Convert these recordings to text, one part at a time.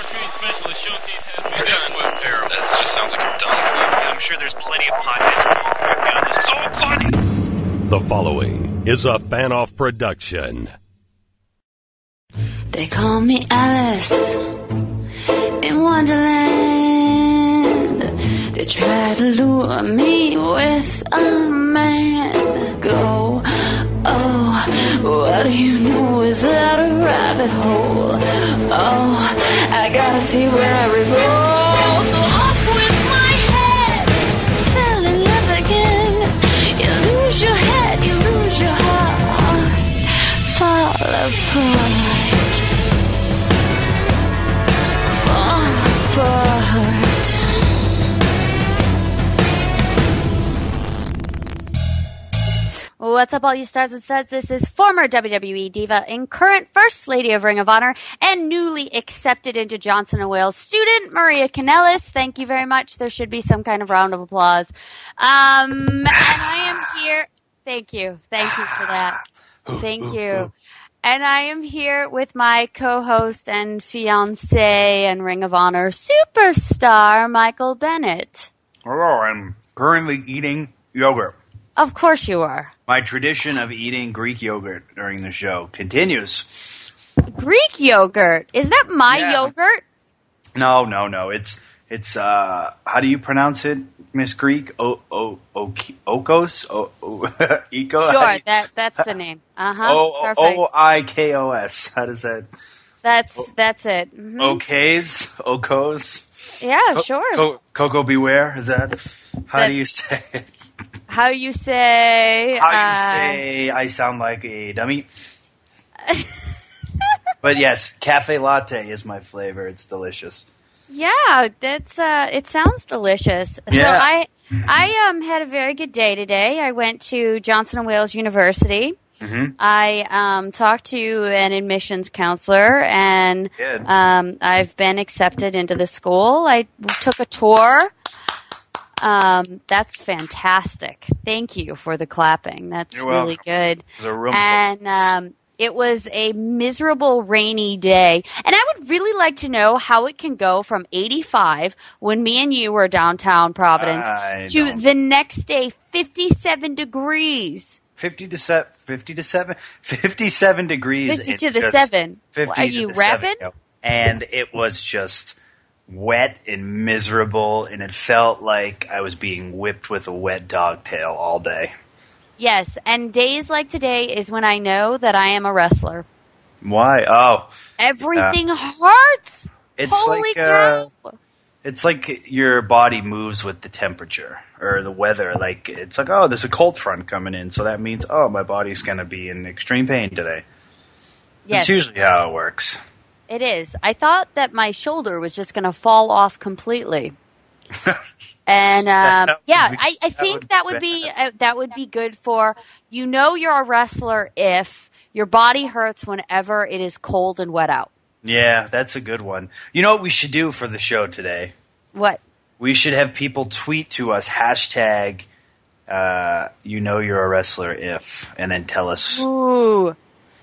screen specialist showcase has begun. This was terrible. That just sounds like a dumb movie. I'm sure there's plenty of podcasts. It's so funny. The following is a fan-off production. They call me Alice in Wonderland. They try to lure me with a man. Go, oh, what do you know? Is that a rabbit hole? Oh, I gotta see where we go. So off with my head, fell in love again. You lose your head, you lose your heart, fall apart. What's up, all you stars and studs? This is former WWE Diva and current First Lady of Ring of Honor and newly accepted into Johnson & Wales student, Maria Kanellis. Thank you very much. There should be some kind of round of applause. And I am here. Thank you. Thank you for that. Thank you. And I am here with my co-host and fiancé and Ring of Honor superstar, Michael Bennett. Hello, I'm currently eating yogurt. Of course you are. My tradition of eating Greek yogurt during the show continues. Greek yogurt? Is that my yogurt? No. It's how do you pronounce it, Miss Greek? Okos? Eco? Sure, that's the name. Oikos. How does that? That's it. Mm-hmm. Okos? Yeah, sure. Coco Beware, is that? How do you say it? How you say I sound like a dummy. But yes, cafe latte is my flavor. It's delicious. Yeah, that's it sounds delicious. Yeah. So I had a very good day today. I went to Johnson & Wales University. Mm-hmm. I talked to an admissions counselor, and I've been accepted into the school. I took a tour. That's fantastic. Thank you for the clapping. That's really good. It was a miserable rainy day. And I would really like to know how it can go from 85 when me and you were downtown Providence to the next day 57 degrees. 57 degrees. 50 to the 7. Are you rapping? And it was just wet and miserable, and it felt like I was being whipped with a wet dog tail all day. Yes, and days like today is when I know that I am a wrestler. Why? Oh. Everything hurts! It's Holy cow! It's like your body moves with the temperature or the weather. Like, it's like, oh, there's a cold front coming in, so that means, oh, my body's going to be in extreme pain today. Yes. That's usually how it works. It is. I thought that my shoulder was just going to fall off completely. And I think that would be good for, you know, you're a wrestler if your body hurts whenever it is cold and wet out. Yeah, that's a good one. You know what we should do for the show today? What? We should have people tweet to us hashtag you know you're a wrestler if, and then tell us. Ooh.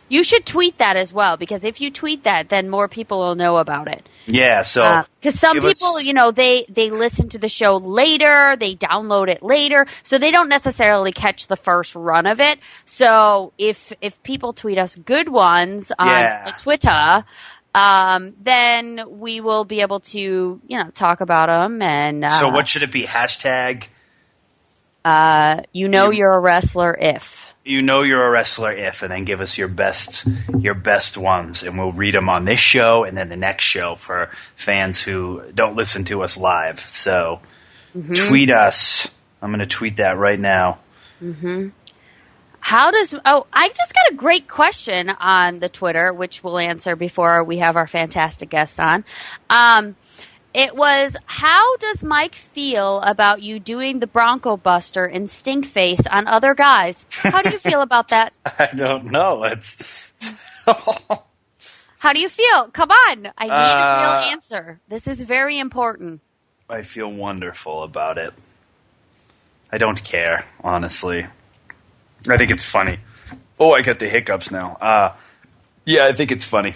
You should tweet that as well, because if you tweet that, then more people will know about it. Yeah, so because some people, you know, they listen to the show later, they download it later, so they don't necessarily catch the first run of it. So if people tweet us good ones on the Twitter, then we will be able to, you know, talk about them. And so what should it be? Hashtag. You know you're a wrestler if. You know you're a wrestler if, and then give us your best ones, and we'll read them on this show and then the next show for fans who don't listen to us live. So tweet us. I'm going to tweet that right now. Mm-hmm. I just got a great question on the Twitter, which we'll answer before we have our fantastic guest on. It was, how does Mike feel about you doing the Bronco Buster and stink face on other guys? How do you feel about that? I don't know. How do you feel? Come on. I need a real answer. This is very important. I feel wonderful about it. I don't care, honestly. I think it's funny. Oh, I got the hiccups now. Yeah, I think it's funny.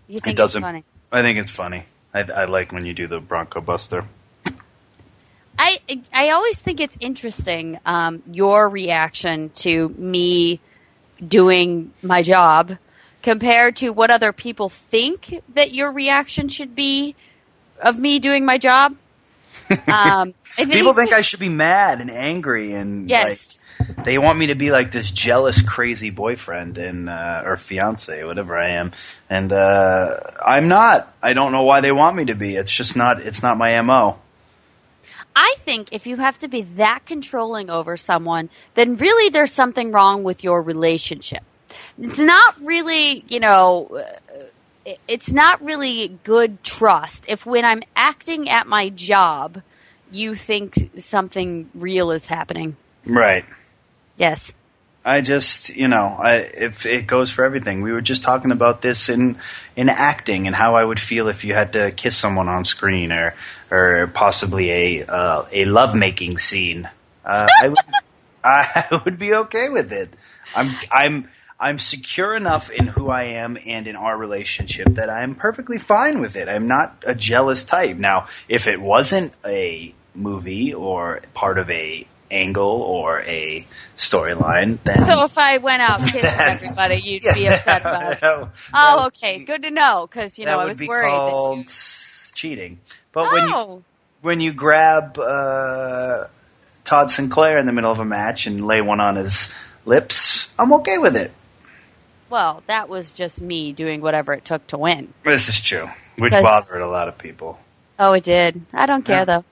You think it's funny? I think it's funny. I like when you do the Bronco Buster. I always think it's interesting your reaction to me doing my job compared to what other people think that your reaction should be of me doing my job. People think I should be mad and angry and yes. Like, they want me to be like this jealous, crazy boyfriend and or fiance, whatever I am, and I'm not. I don't know why they want me to be. It's just not. It's not my MO. I think if you have to be that controlling over someone, then really there's something wrong with your relationship. It's not really, it's not really good trust if when I'm acting at my job, you think something real is happening. Right. Yes. I just, if it goes for everything. We were just talking about this in acting and how I would feel if you had to kiss someone on screen or possibly a lovemaking scene. I would be okay with it. I'm secure enough in who I am and in our relationship that I'm perfectly fine with it. I'm not a jealous type. Now, if it wasn't a movie or part of a angle or a storyline, then so if I went out kissing everybody, you'd be upset about it. Oh, okay, good to know because I was worried that you cheating. But when you grab Todd Sinclair in the middle of a match and lay one on his lips, I'm okay with it. Well, that was just me doing whatever it took to win. This is true, which bothered a lot of people. Oh, it did. I don't care though.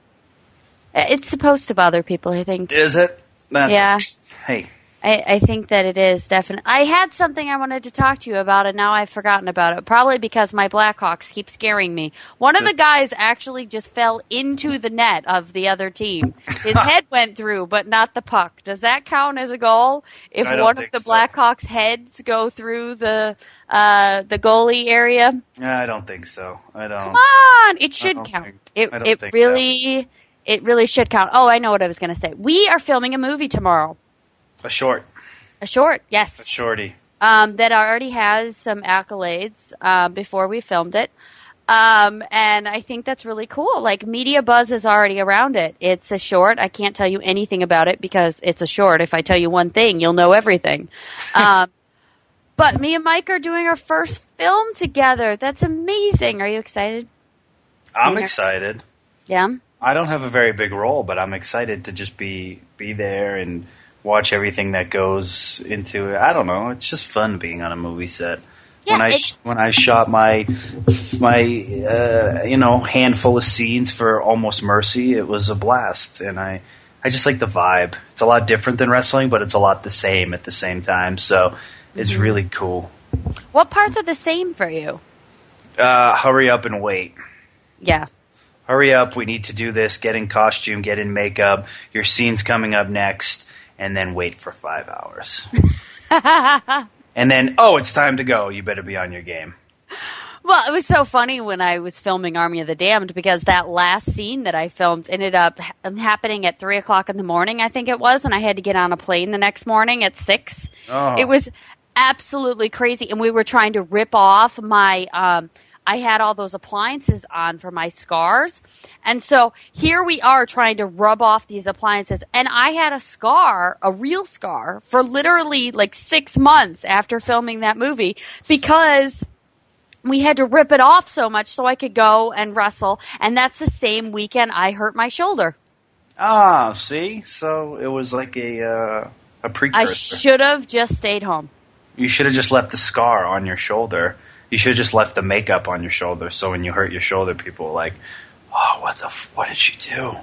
It's supposed to bother people, I think. Is it? Yeah. Hey. I think that it is, definitely. I had something I wanted to talk to you about, and now I've forgotten about it. Probably because my Blackhawks keep scaring me. One of the guys actually just fell into the net of the other team. His head went through, but not the puck. Does that count as a goal? If one of the Blackhawks' heads go through the goalie area? I don't think so. I don't. Come on! It should count. It really should count. Oh, I know what I was going to say. We are filming a movie tomorrow. A short, yes. A shorty. That already has some accolades before we filmed it. And I think that's really cool. Like, media buzz is already around it. It's a short. I can't tell you anything about it because it's a short. If I tell you one thing, you'll know everything. But me and Mike are doing our first film together. That's amazing. Are you excited? I'm excited. Yeah? I don't have a very big role, but I'm excited to just be there and watch everything that goes into it. I don't know. It's just fun being on a movie set. Yeah, when I shot my handful of scenes for Almost Mercy, it was a blast, and I just like the vibe. It's a lot different than wrestling, but it's a lot the same at the same time. So it's really cool. What parts are the same for you? Hurry up and wait. Yeah. Hurry up. We need to do this. Get in costume. Get in makeup. Your scene's coming up next. And then wait for 5 hours. And then, it's time to go. You better be on your game. Well, it was so funny when I was filming Army of the Damned because that last scene that I filmed ended up happening at 3 o'clock in the morning, I think it was, and I had to get on a plane the next morning at 6. Oh. It was absolutely crazy, and we were trying to rip off my I had all those appliances on for my scars. And so here we are trying to rub off these appliances. And I had a scar, a real scar, for literally like 6 months after filming that movie because we had to rip it off so much so I could go and wrestle. And that's the same weekend I hurt my shoulder. Ah, see? So it was like a precursor. I should have just stayed home. You should have just left the scar on your shoulder. You should have just left the makeup on your shoulder, so when you hurt your shoulder, people were like, "Oh, what did she do?"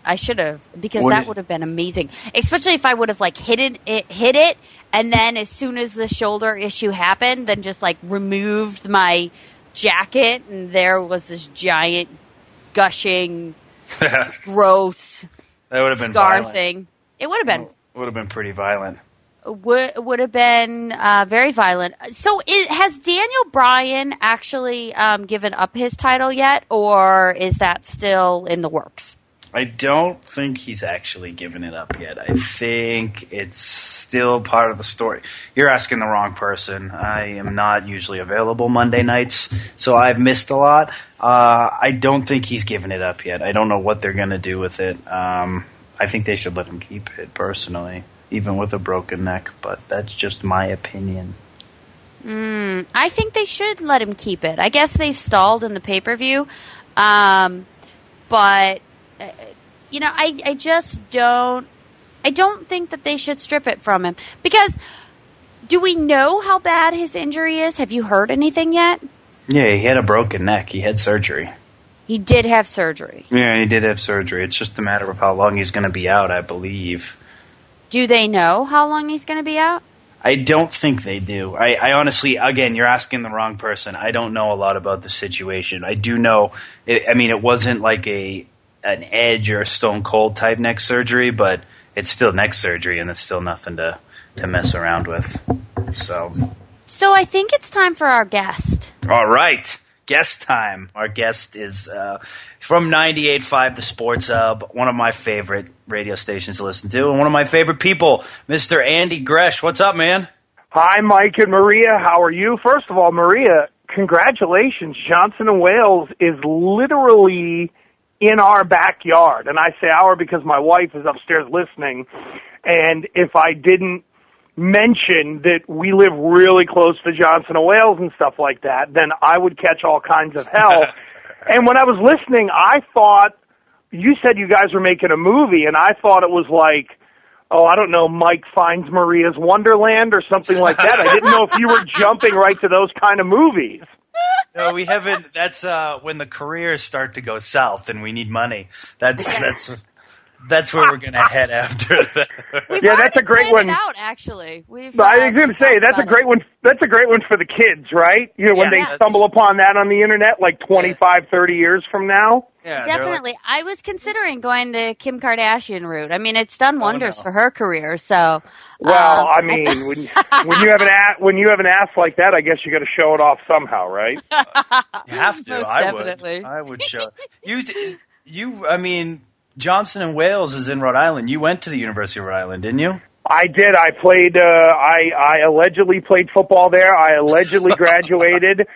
I should have, because that would have been amazing. Especially if I would have hit it, and then as soon as the shoulder issue happened, then just removed my jacket, and there was this giant, gushing, gross that would have been scar violent. thing. It would have been. It would have been pretty violent. Would have been very violent. So has Daniel Bryan actually given up his title yet, or is that still in the works? I don't think he's actually given it up yet. I think it's still part of the story. You're asking the wrong person. I am not usually available Monday nights, so I've missed a lot. I don't think he's given it up yet. I don't know what they're going to do with it. I think they should let him keep it, personally, even with a broken neck, but that's just my opinion. I think they should let him keep it. I guess they've stalled in the pay-per-view, but... I just don't. I don't think that they should strip it from him, because do we know how bad his injury is? Have you heard anything yet? Yeah, he had a broken neck. He had surgery. He did have surgery. Yeah, he did have surgery. It's just a matter of how long he's going to be out, I believe. Do they know how long he's going to be out? I don't think they do. I honestly, again, you're asking the wrong person. I don't know a lot about the situation. I do know. It wasn't like an Edge or a Stone Cold type neck surgery, but it's still neck surgery, and it's still nothing to mess around with. So I think it's time for our guest. All right, guest time. Our guest is from 98.5 The Sports Hub, one of my favorite radio stations to listen to, and one of my favorite people, Mr. Andy Gresh. What's up, man? Hi, Mike and Maria. How are you? First of all, Maria, congratulations. Johnson & Wales is literally in our backyard. And I say our because my wife is upstairs listening. And if I didn't mention that we live really close to Johnson & Wales and stuff like that, then I would catch all kinds of hell. And when I was listening, I thought, you said you guys were making a movie, and I thought it was like, I don't know, Mike Finds Maria's Wonderland or something like that. I didn't know if you were jumping right to those kind of movies. No, we haven't. That's when the careers start to go south and we need money. That's where we're going to head after that. Yeah, that's a great one. Out, actually. I was going to say that's a great one. That's a great one for the kids, right? When they stumble upon that on the internet, like 25, 30 years from now. Yeah, definitely. I was considering going the Kim Kardashian route. I mean, it's done wonders for her career. So, well, when you have an ass like that, I guess you got to show it off somehow, right? You have to. Most I definitely. would. I would show you. I mean, Johnson & Wales is in Rhode Island. You went to the University of Rhode Island, didn't you? I did. I played. I allegedly played football there. I allegedly graduated.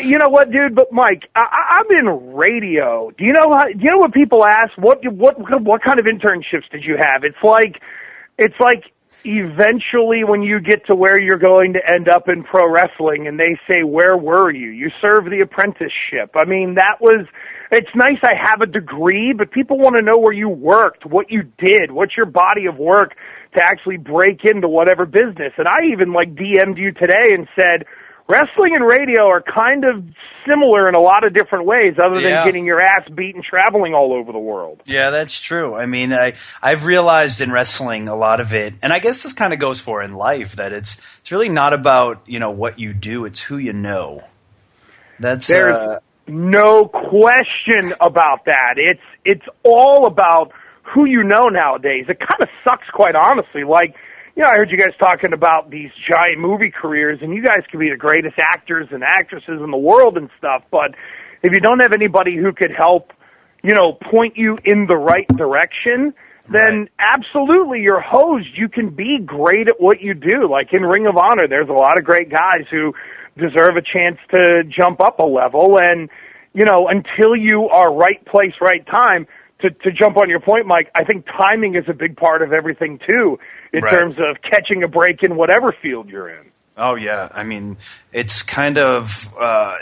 You know what, dude? But Mike, I'm in radio. Do you know what people ask? What kind of internships did you have? It's like eventually when you get to where you're going to end up in pro wrestling, and they say, "Where were you?" You served the apprenticeship. I mean, it's nice I have a degree, but people want to know where you worked, what you did, what's your body of work to actually break into whatever business. And I even DM'd you today and said, wrestling and radio are kind of similar in a lot of different ways, other than getting your ass beat and traveling all over the world. Yeah, that's true. I mean, I've realized in wrestling a lot of it, and I guess this kind of goes for in life, that it's really not about what you do; it's who you know. There's no question about that. It's all about who you know nowadays. It kind of sucks, quite honestly. I heard you guys talking about these giant movie careers, and you guys can be the greatest actors and actresses in the world and stuff, but if you don't have anybody who could help, point you in the right direction, then absolutely your host, you can be great at what you do. Like in Ring of Honor, there's a lot of great guys who deserve a chance to jump up a level, and, until you are right place, right time, to jump on your point, Mike, I think timing is a big part of everything, too, in terms of catching a break in whatever field you're in. Oh, yeah. I mean, it's kind of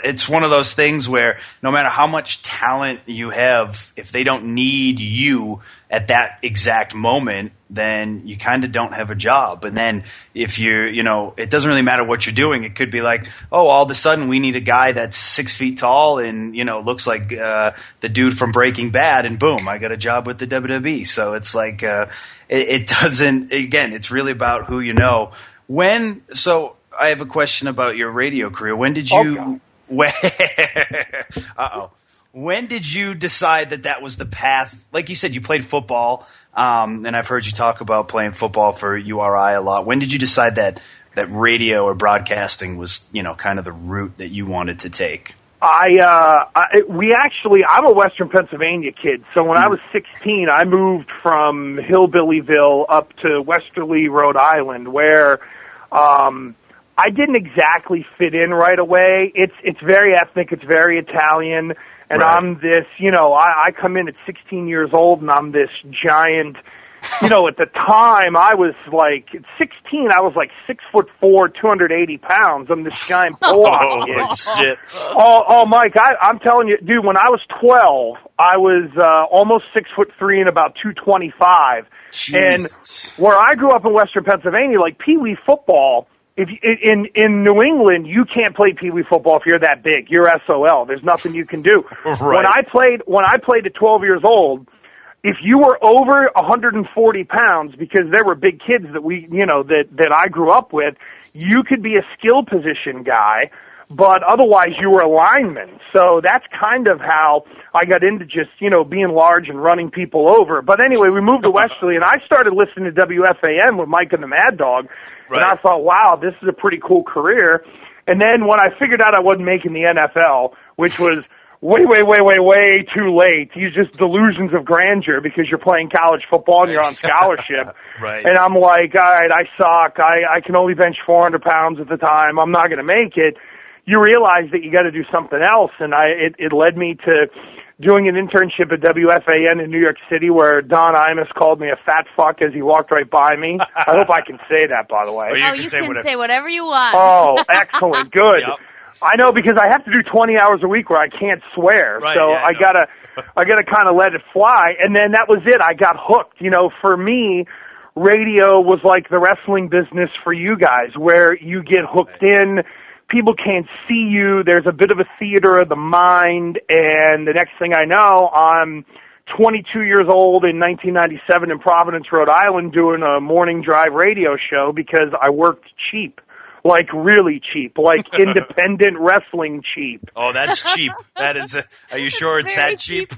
it's one of those things where no matter how much talent you have, if they don't need you at that exact moment, then you kind of don't have a job. And then if it doesn't really matter what you're doing. It could be like, all of a sudden we need a guy that's 6 feet tall and, looks like the dude from Breaking Bad, and boom, I got a job with the WWE. So it's like it doesn't, again, it's really about who you know. So I have a question about your radio career. When did you When did you decide that was the path? Like you said, you played football, and I've heard you talk about playing football for URI a lot. When did you decide that radio or broadcasting was, kind of the route that you wanted to take? I'm a Western Pennsylvania kid. So when I was 16, I moved from Hillbillyville up to Westerly, Rhode Island, where I didn't exactly fit in right away. It's very ethnic. It's very Italian. And right. I'm this, I come in at 16 years old, and I'm this giant. At the time, I was like, at 16, I was like 6'4", 280 pounds. I'm this giant Pollock kid. Oh, shit. Oh, Mike, I'm telling you, dude, when I was 12, I was almost 6'3" and about 225. Jesus. And where I grew up in Western Pennsylvania, like Pee Wee football, if in New England, you can't play Pee Wee football if you're that big. You're SOL. There's nothing you can do. Right. When I played at 12 years old, if you were over 140 pounds, because there were big kids that I grew up with, you could be a skill position guy, but otherwise you were a lineman. So that's kind of how I got into just, being large and running people over. But anyway, we moved to Westerly, and I started listening to WFAN with Mike and the Mad Dog, right. And I thought, wow, this is a pretty cool career. And then when I figured out I wasn't making the NFL, which was way too late. You just delusions of grandeur because you're playing college football and you're on scholarship. Right. And I'm like, all right, I suck. I can only bench 400 pounds at the time. I'm not going to make it. You realize that you got to do something else. And it led me to doing an internship at WFAN in New York City, where Don Imus called me a fat fuck as he walked right by me. I hope I can say that, by the way. You can say whatever you want. Oh, excellent. Good. Yep. I know, because I have to do 20 hours a week where I can't swear, right, so yeah, I gotta kind of let it fly. And then that was it. I got hooked. For me, radio was like the wrestling business for you guys, where you get hooked in. People can't see you. There's a bit of a theater of the mind, and the next thing I know, I'm 22 years old in 1997 in Providence, Rhode Island, doing a morning drive radio show because I worked cheap. Like really cheap, like independent wrestling cheap. Oh, that's cheap. That is. Are you sure it's that cheap?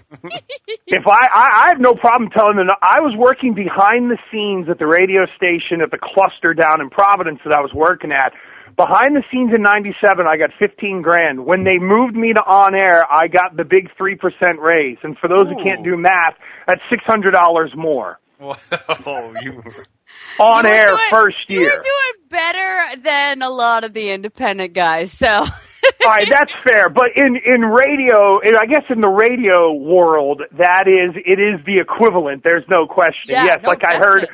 If I have no problem telling them, I was working behind the scenes at the radio station at the cluster down in Providence that I was working at. Behind the scenes in '97, I got $15,000. When they moved me to on air, I got the big 3% raise. And for those who can't do math, that's $600 more. Whoa, on air first year. You were doing better than a lot of the independent guys, so. All right, that's fair. But in radio, I guess in the radio world, it is the equivalent. There's no question. Yeah, yes, no, like definitely.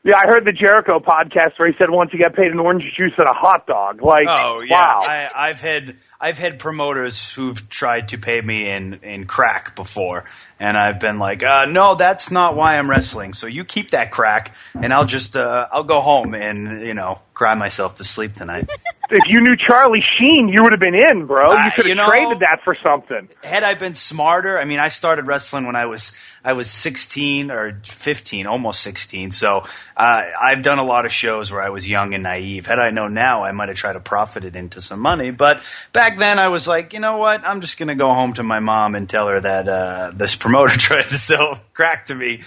I heard the Jericho podcast where he said once he got paid an orange juice and a hot dog. Like, oh yeah, wow. I've had promoters who've tried to pay me in crack before, and I've been like, no, that's not why I'm wrestling. So you keep that crack, and I'll just I'll go home and cry myself to sleep tonight. If you knew Charlie Sheen, you would have been in, bro. You could have traded that for something. Had I been smarter, I mean, I started wrestling when I was 16 or 15, almost 16. So I've done a lot of shows where I was young and naive. Had I known now, I might have tried to profit it into some money. But back then, I was like, you know what? I'm just going to go home to my mom and tell her that this promoter tried to sell crack to me.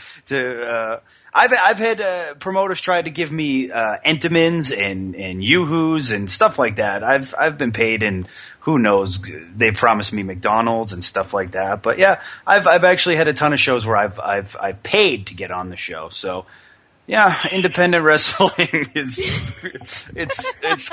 I've had promoters try to give me Entenmann's and Yoo-Hoo's and stuff like that. I've been paid, and who knows? They promised me McDonald's and stuff like that. But yeah, I've actually had a ton of shows where I've paid to get on the show. So yeah, independent wrestling it's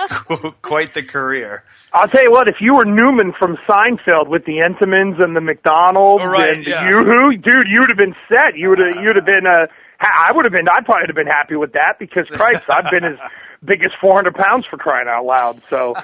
quite the career. I'll tell you what, if you were Newman from Seinfeld with the Entenmann's and the McDonald's and the Yoo-Hoo, dude, you would have been set. You'd have been I'd probably have been happy with that because Christ, I've been as big as 400 pounds for crying out loud. So,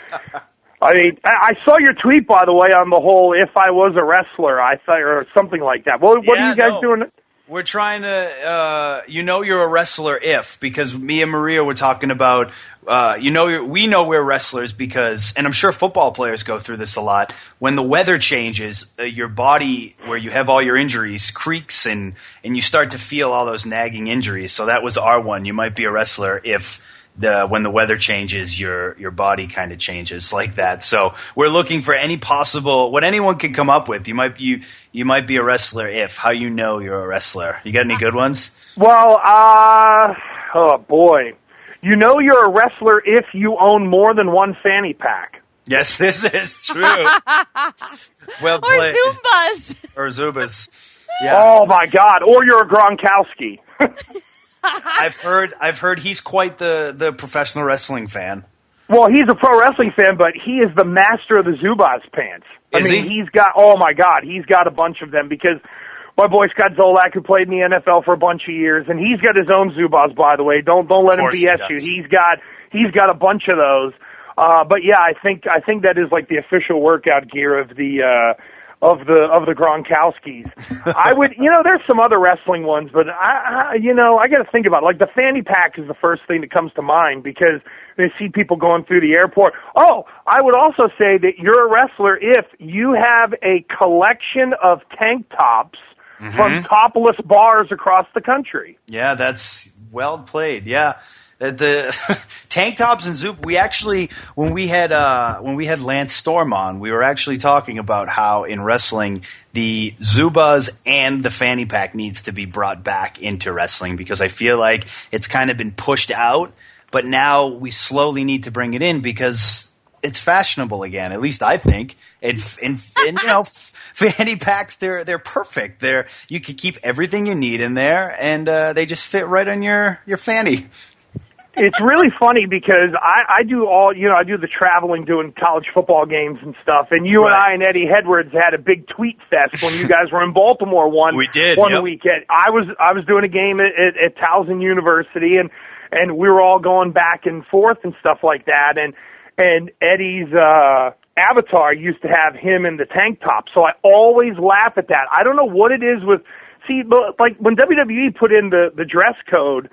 I mean, I saw your tweet, by the way, on the whole, if I was a wrestler, I thought, or something like that. What are you guys doing? We're trying to, you're a wrestler because me and Maria were talking about, we know we're wrestlers because, and I'm sure football players go through this a lot, when the weather changes, your body, where you have all your injuries, creaks and you start to feel all those nagging injuries. So that was our one. You might be a wrestler if when the weather changes, your body kind of changes like that. So we're looking for any possible, what anyone can come up with. You might be a wrestler if, how you know you're a wrestler. You got any good ones? Well, oh boy. You know you're a wrestler if you own more than one fanny pack. Yes, this is true. Well Or played. Zumbas. Or Zubas. Yeah. Oh my God! Or you're a Gronkowski. I've heard he's quite the professional wrestling fan. Well, he's a pro wrestling fan, but he is the master of the Zubaz pants. Is he? He's got, oh my God, he's got a bunch of them because my boy Scott Zolak, who played in the NFL for a bunch of years, and he's got his own Zubaz, by the way. Don't let him BS you. He's got a bunch of those. But yeah, I think that is like the official workout gear of the Gronkowskis. I would, there's some other wrestling ones, but I got to think about it. Like the fanny pack is the first thing that comes to mind because they see people going through the airport. Oh, I would also say that you're a wrestler if you have a collection of tank tops from topless bars across the country. Yeah, that's well played. Yeah. The tank tops and Zoop. We actually, when we had Lance Storm on, we were actually talking about how in wrestling the Zubas and the fanny pack needs to be brought back into wrestling because I feel like it's kind of been pushed out, but now we slowly need to bring it in because it's fashionable again. At least I think. And fanny packs they're perfect. You can keep everything you need in there, and they just fit right on your fanny. It's really funny because I do I do the traveling doing college football games and stuff, and you and I and Eddie Edwards had a big tweet fest when you guys were in Baltimore one weekend. I was doing a game at Towson University, and we were all going back and forth and stuff like that, and Eddie's avatar used to have him in the tank top, so I always laugh at that. I don't know what it is with, like when WWE put in the dress code,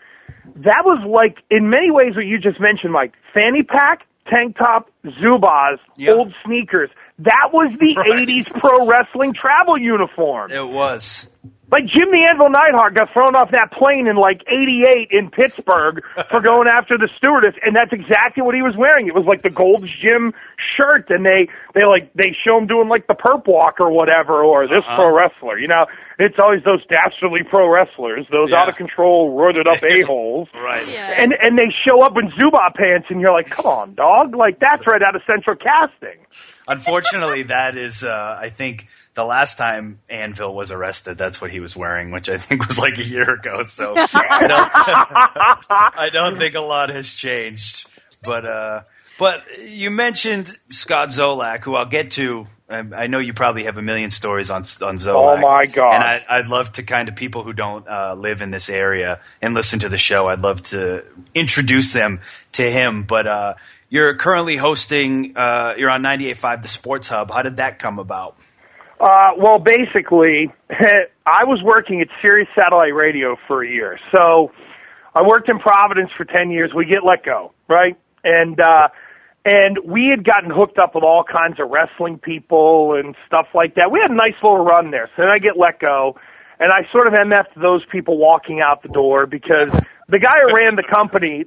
that was like, in many ways, what you just mentioned, Mike. Fanny pack, tank top, Zubaz, old sneakers. That was the 80s pro wrestling travel uniform. It was. Like Jim the Anvil Neidhart got thrown off that plane in like 88 in Pittsburgh for going after the stewardess, and that's exactly what he was wearing. It was like the Gold's Gym shirt, and they show him doing like the perp walk or whatever, or this pro wrestler. It's always those dastardly pro wrestlers, those out of control, roided up a-holes. Right. Yeah. And they show up in Zuba pants, and you're like, come on, dog. Like, that's right out of Central Casting. Unfortunately, that is, I think, the last time Anvil was arrested, that's what he was wearing, which I think was like a year ago. So I don't think a lot has changed. But you mentioned Scott Zolak, who I'll get to. I know you probably have a million stories on Zolak. Oh, my God. And I'd love to kind of people who don't live in this area and listen to the show, I'd love to introduce them to him. But you're currently hosting, you're on 98.5 The Sports Hub. How did that come about? Well, basically, I was working at Sirius Satellite Radio for a year. So I worked in Providence for 10 years. We get let go, right? And we had gotten hooked up with all kinds of wrestling people and stuff like that. We had a nice little run there. So then I get let go, and I sort of MF'd those people walking out the door because the guy who ran the company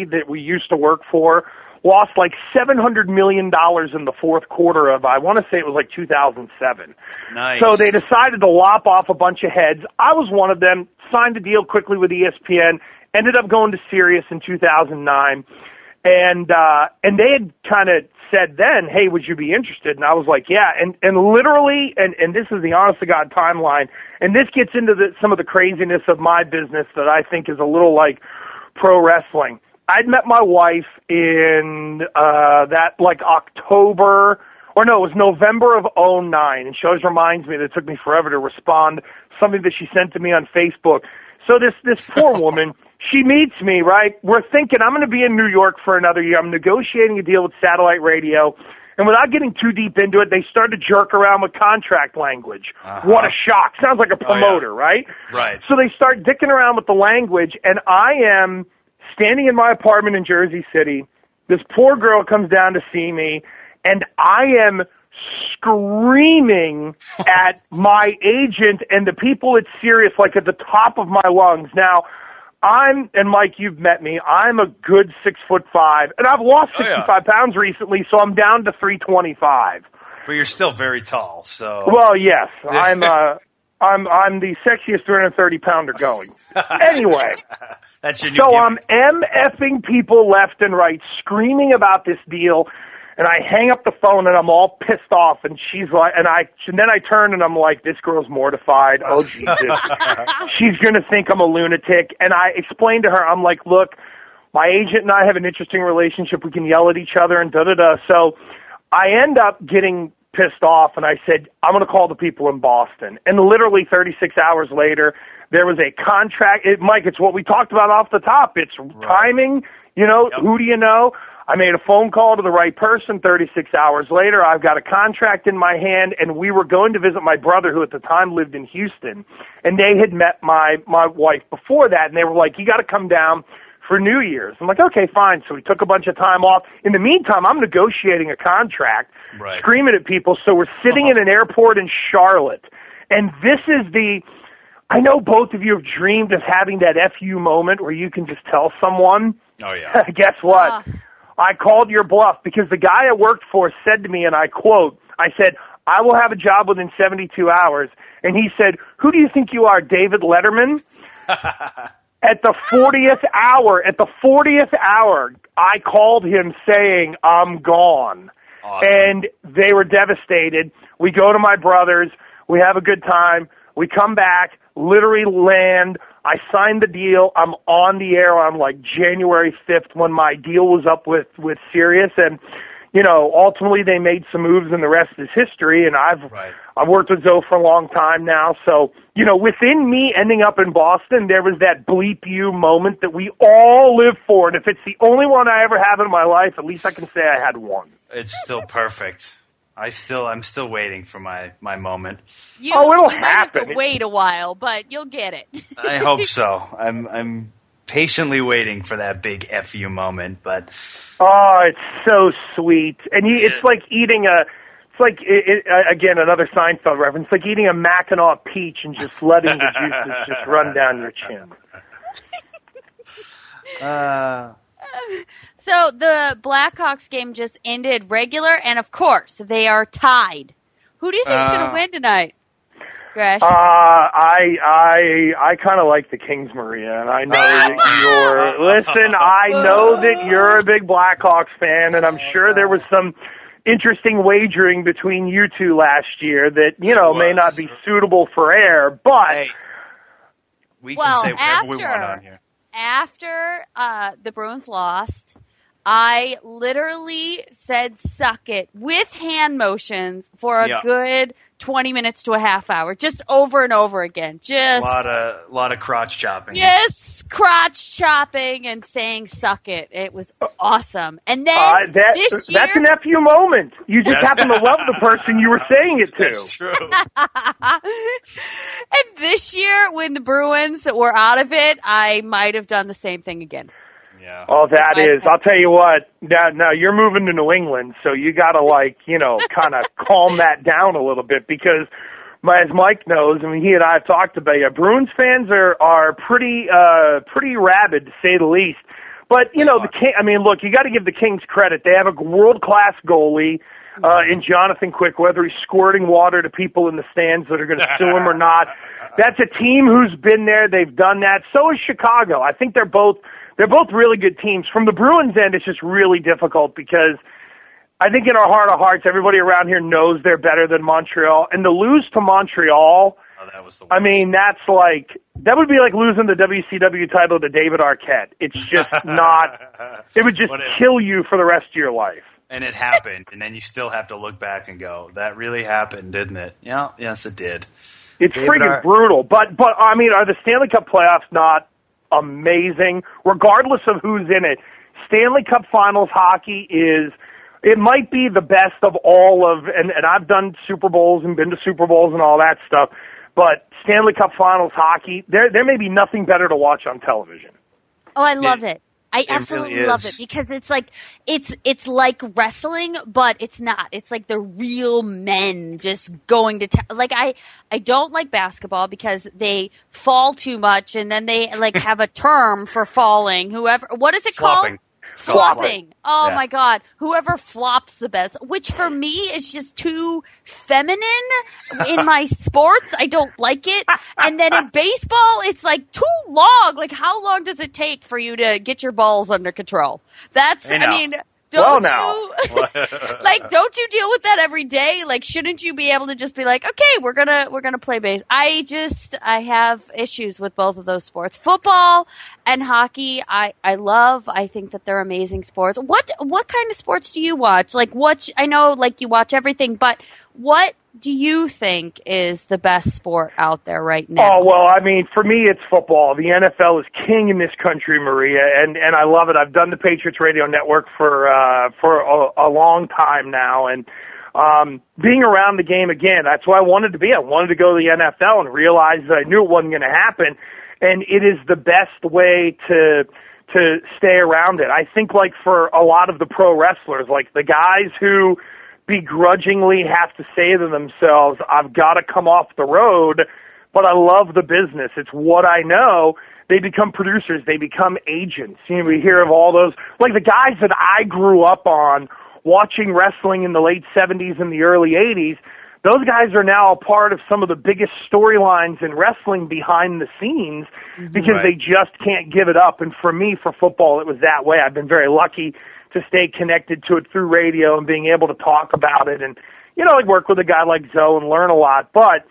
that we used to work for, lost like $700 million in the fourth quarter of, I want to say it was like 2007. Nice. So they decided to lop off a bunch of heads. I was one of them, signed a deal quickly with ESPN, ended up going to Sirius in 2009. And they had kind of said then, hey, would you be interested? And I was like, yeah. And literally, and this is the honest to God timeline, and this gets into some of the craziness of my business that I think is a little like pro wrestling. I'd met my wife in that like October, or no, it was November of 2009, and she always reminds me that it took me forever to respond something that she sent to me on Facebook. So this poor woman, she meets me, right? We're thinking I'm going to be in New York for another year. I'm negotiating a deal with satellite radio. And without getting too deep into it, they start to jerk around with contract language. What a shock. Sounds like a promoter, right? Right. So they start dicking around with the language, and I am standing in my apartment in Jersey City. This poor girl comes down to see me, and I am screaming at my agent and the people at Sirius like at the top of my lungs. Now, and Mike, you've met me, I'm a good 6'5", and I've lost 65 pounds recently, so I'm down to 325. But you're still very tall, so. Well, yes, I'm the sexiest 330-pounder going. Anyway, that's your new so gimmick. I'm MFing people left and right, screaming about this deal. And I hang up the phone, and I'm all pissed off. And she's like, and then I turn, and I'm like, this girl's mortified. Oh, Jesus. She's going to think I'm a lunatic. And I explained to her, I'm like, look, my agent and I have an interesting relationship. We can yell at each other and da-da-da. So I end up getting pissed off, and I said, I'm going to call the people in Boston. And literally 36 hours later, there was a contract. Mike, it's what we talked about off the top. It's timing. You know, who do you know? I made a phone call to the right person. 36 hours later, I've got a contract in my hand, and we were going to visit my brother, who at the time lived in Houston, and they had met my wife before that, and they were like, you got to come down for New Year's. I'm like, okay, fine. So we took a bunch of time off. In the meantime, I'm negotiating a contract, screaming at people. So we're sitting in an airport in Charlotte, and this is I know both of you have dreamed of having that FU moment where you can just tell someone, oh yeah, guess what? I called your bluff because the guy I worked for said to me, and I quote, I said, I will have a job within 72 hours. And he said, who do you think you are, David Letterman? At the 40th hour, I called him saying, I'm gone. Awesome. And they were devastated. We go to my brother's. We have a good time. We come back, literally land. I signed the deal. I'm on the air on like January 5th when my deal was up with Sirius. And, you know, ultimately they made some moves and the rest is history. And I've worked with Zoe for a long time now. So, you know, within me ending up in Boston, there was that bleep you moment that we all live for. And if it's the only one I ever have in my life, at least I can say I had one. It's still perfect. I'm still waiting for my moment. It'll happen. Might have to wait a while, but you'll get it. I hope so. I'm patiently waiting for that big FU moment, but it's so sweet, and it's like eating again another Seinfeld reference. It's like eating a Mackinac peach and just letting the juices just run down your chin. So the Blackhawks game just ended regular, and of course they are tied. Who do you think is going to win tonight, Gresh? I kind of like the Kings, Maria, and I know that you're. Listen, I know that you're a big Blackhawks fan, and I'm sure there was some interesting wagering between you two last year that may not be suitable for air, but we can say whatever we want on here. After the Bruins lost, I literally said suck it with hand motions for a good 20 minutes to a half hour, just over and over again. Just a lot of crotch chopping. Just crotch chopping and saying suck it. It was awesome. And then this year... That's an FU moment. You just happen to love the person you were saying it to. That's true. And this year, when the Bruins were out of it, I might have done the same thing again. Yeah. Oh, that is. I'll tell you what. Now you're moving to New England, so you got to kind of calm that down a little bit because, as Mike knows, I mean, he and I have talked about it. Bruins fans are pretty rabid to say the least. But look, you got to give the Kings credit. They have a world-class goalie in Jonathan Quickweather. He's squirting water to people in the stands that are going to sue him or not. That's a team who's been there. They've done that. So is Chicago. I think they're both really good teams. From the Bruins' end, it's just really difficult because I think in our heart of hearts, everybody around here knows they're better than Montreal. And to lose to Montreal, that was the worst. I mean, that would be like losing the WCW title to David Arquette. It's just not, it would just kill you for the rest of your life. And it happened, and then you still have to look back and go, that really happened, didn't it? Yeah, yes, it did. It's freaking brutal. But I mean, are the Stanley Cup playoffs not amazing? Regardless of who's in it, Stanley Cup Finals hockey it might be the best of all of, and I've done Super Bowls and been to Super Bowls and all that stuff, but Stanley Cup Finals hockey, there may be nothing better to watch on television. Oh, I love it. I absolutely love it because it's like it's like wrestling, but it's not. It's like the real men just going to like I don't like basketball because they fall too much and then they have a term for falling. What is it called? Flopping. Oh my God. Whoever flops the best, which for me is just too feminine in my sports. I don't like it. And then in baseball, it's like too long. Like how long does it take for you to get your balls under control? I mean, Don't now. Don't you deal with that every day? Like, shouldn't you be able to just be like, okay, we're gonna play base? I have issues with both of those sports. Football and hockey, I love. I think that they're amazing sports. What kind of sports do you watch? Like, I know, like, you watch everything, but what do you think is the best sport out there right now? Oh, well, I mean, for me, it's football. The NFL is king in this country, Maria, and I love it. I've done the Patriots Radio Network for a long time now, and being around the game again, that's what I wanted to be. I wanted to go to the NFL and realize that I knew it wasn't going to happen, and it is the best way to stay around it. I think, like, for a lot of the pro wrestlers, like the guys who begrudgingly have to say to themselves, I've got to come off the road, but I love the business. It's what I know. They become producers. They become agents. You know, we hear of all those, like the guys that I grew up on watching wrestling in the late 70s and the early 80s. Those guys are now a part of some of the biggest storylines in wrestling behind the scenes because they just can't give it up. And for me, for football, it was that way. I've been very lucky to stay connected to it through radio and being able to talk about it and, you know, like work with a guy like Zoe and learn a lot. But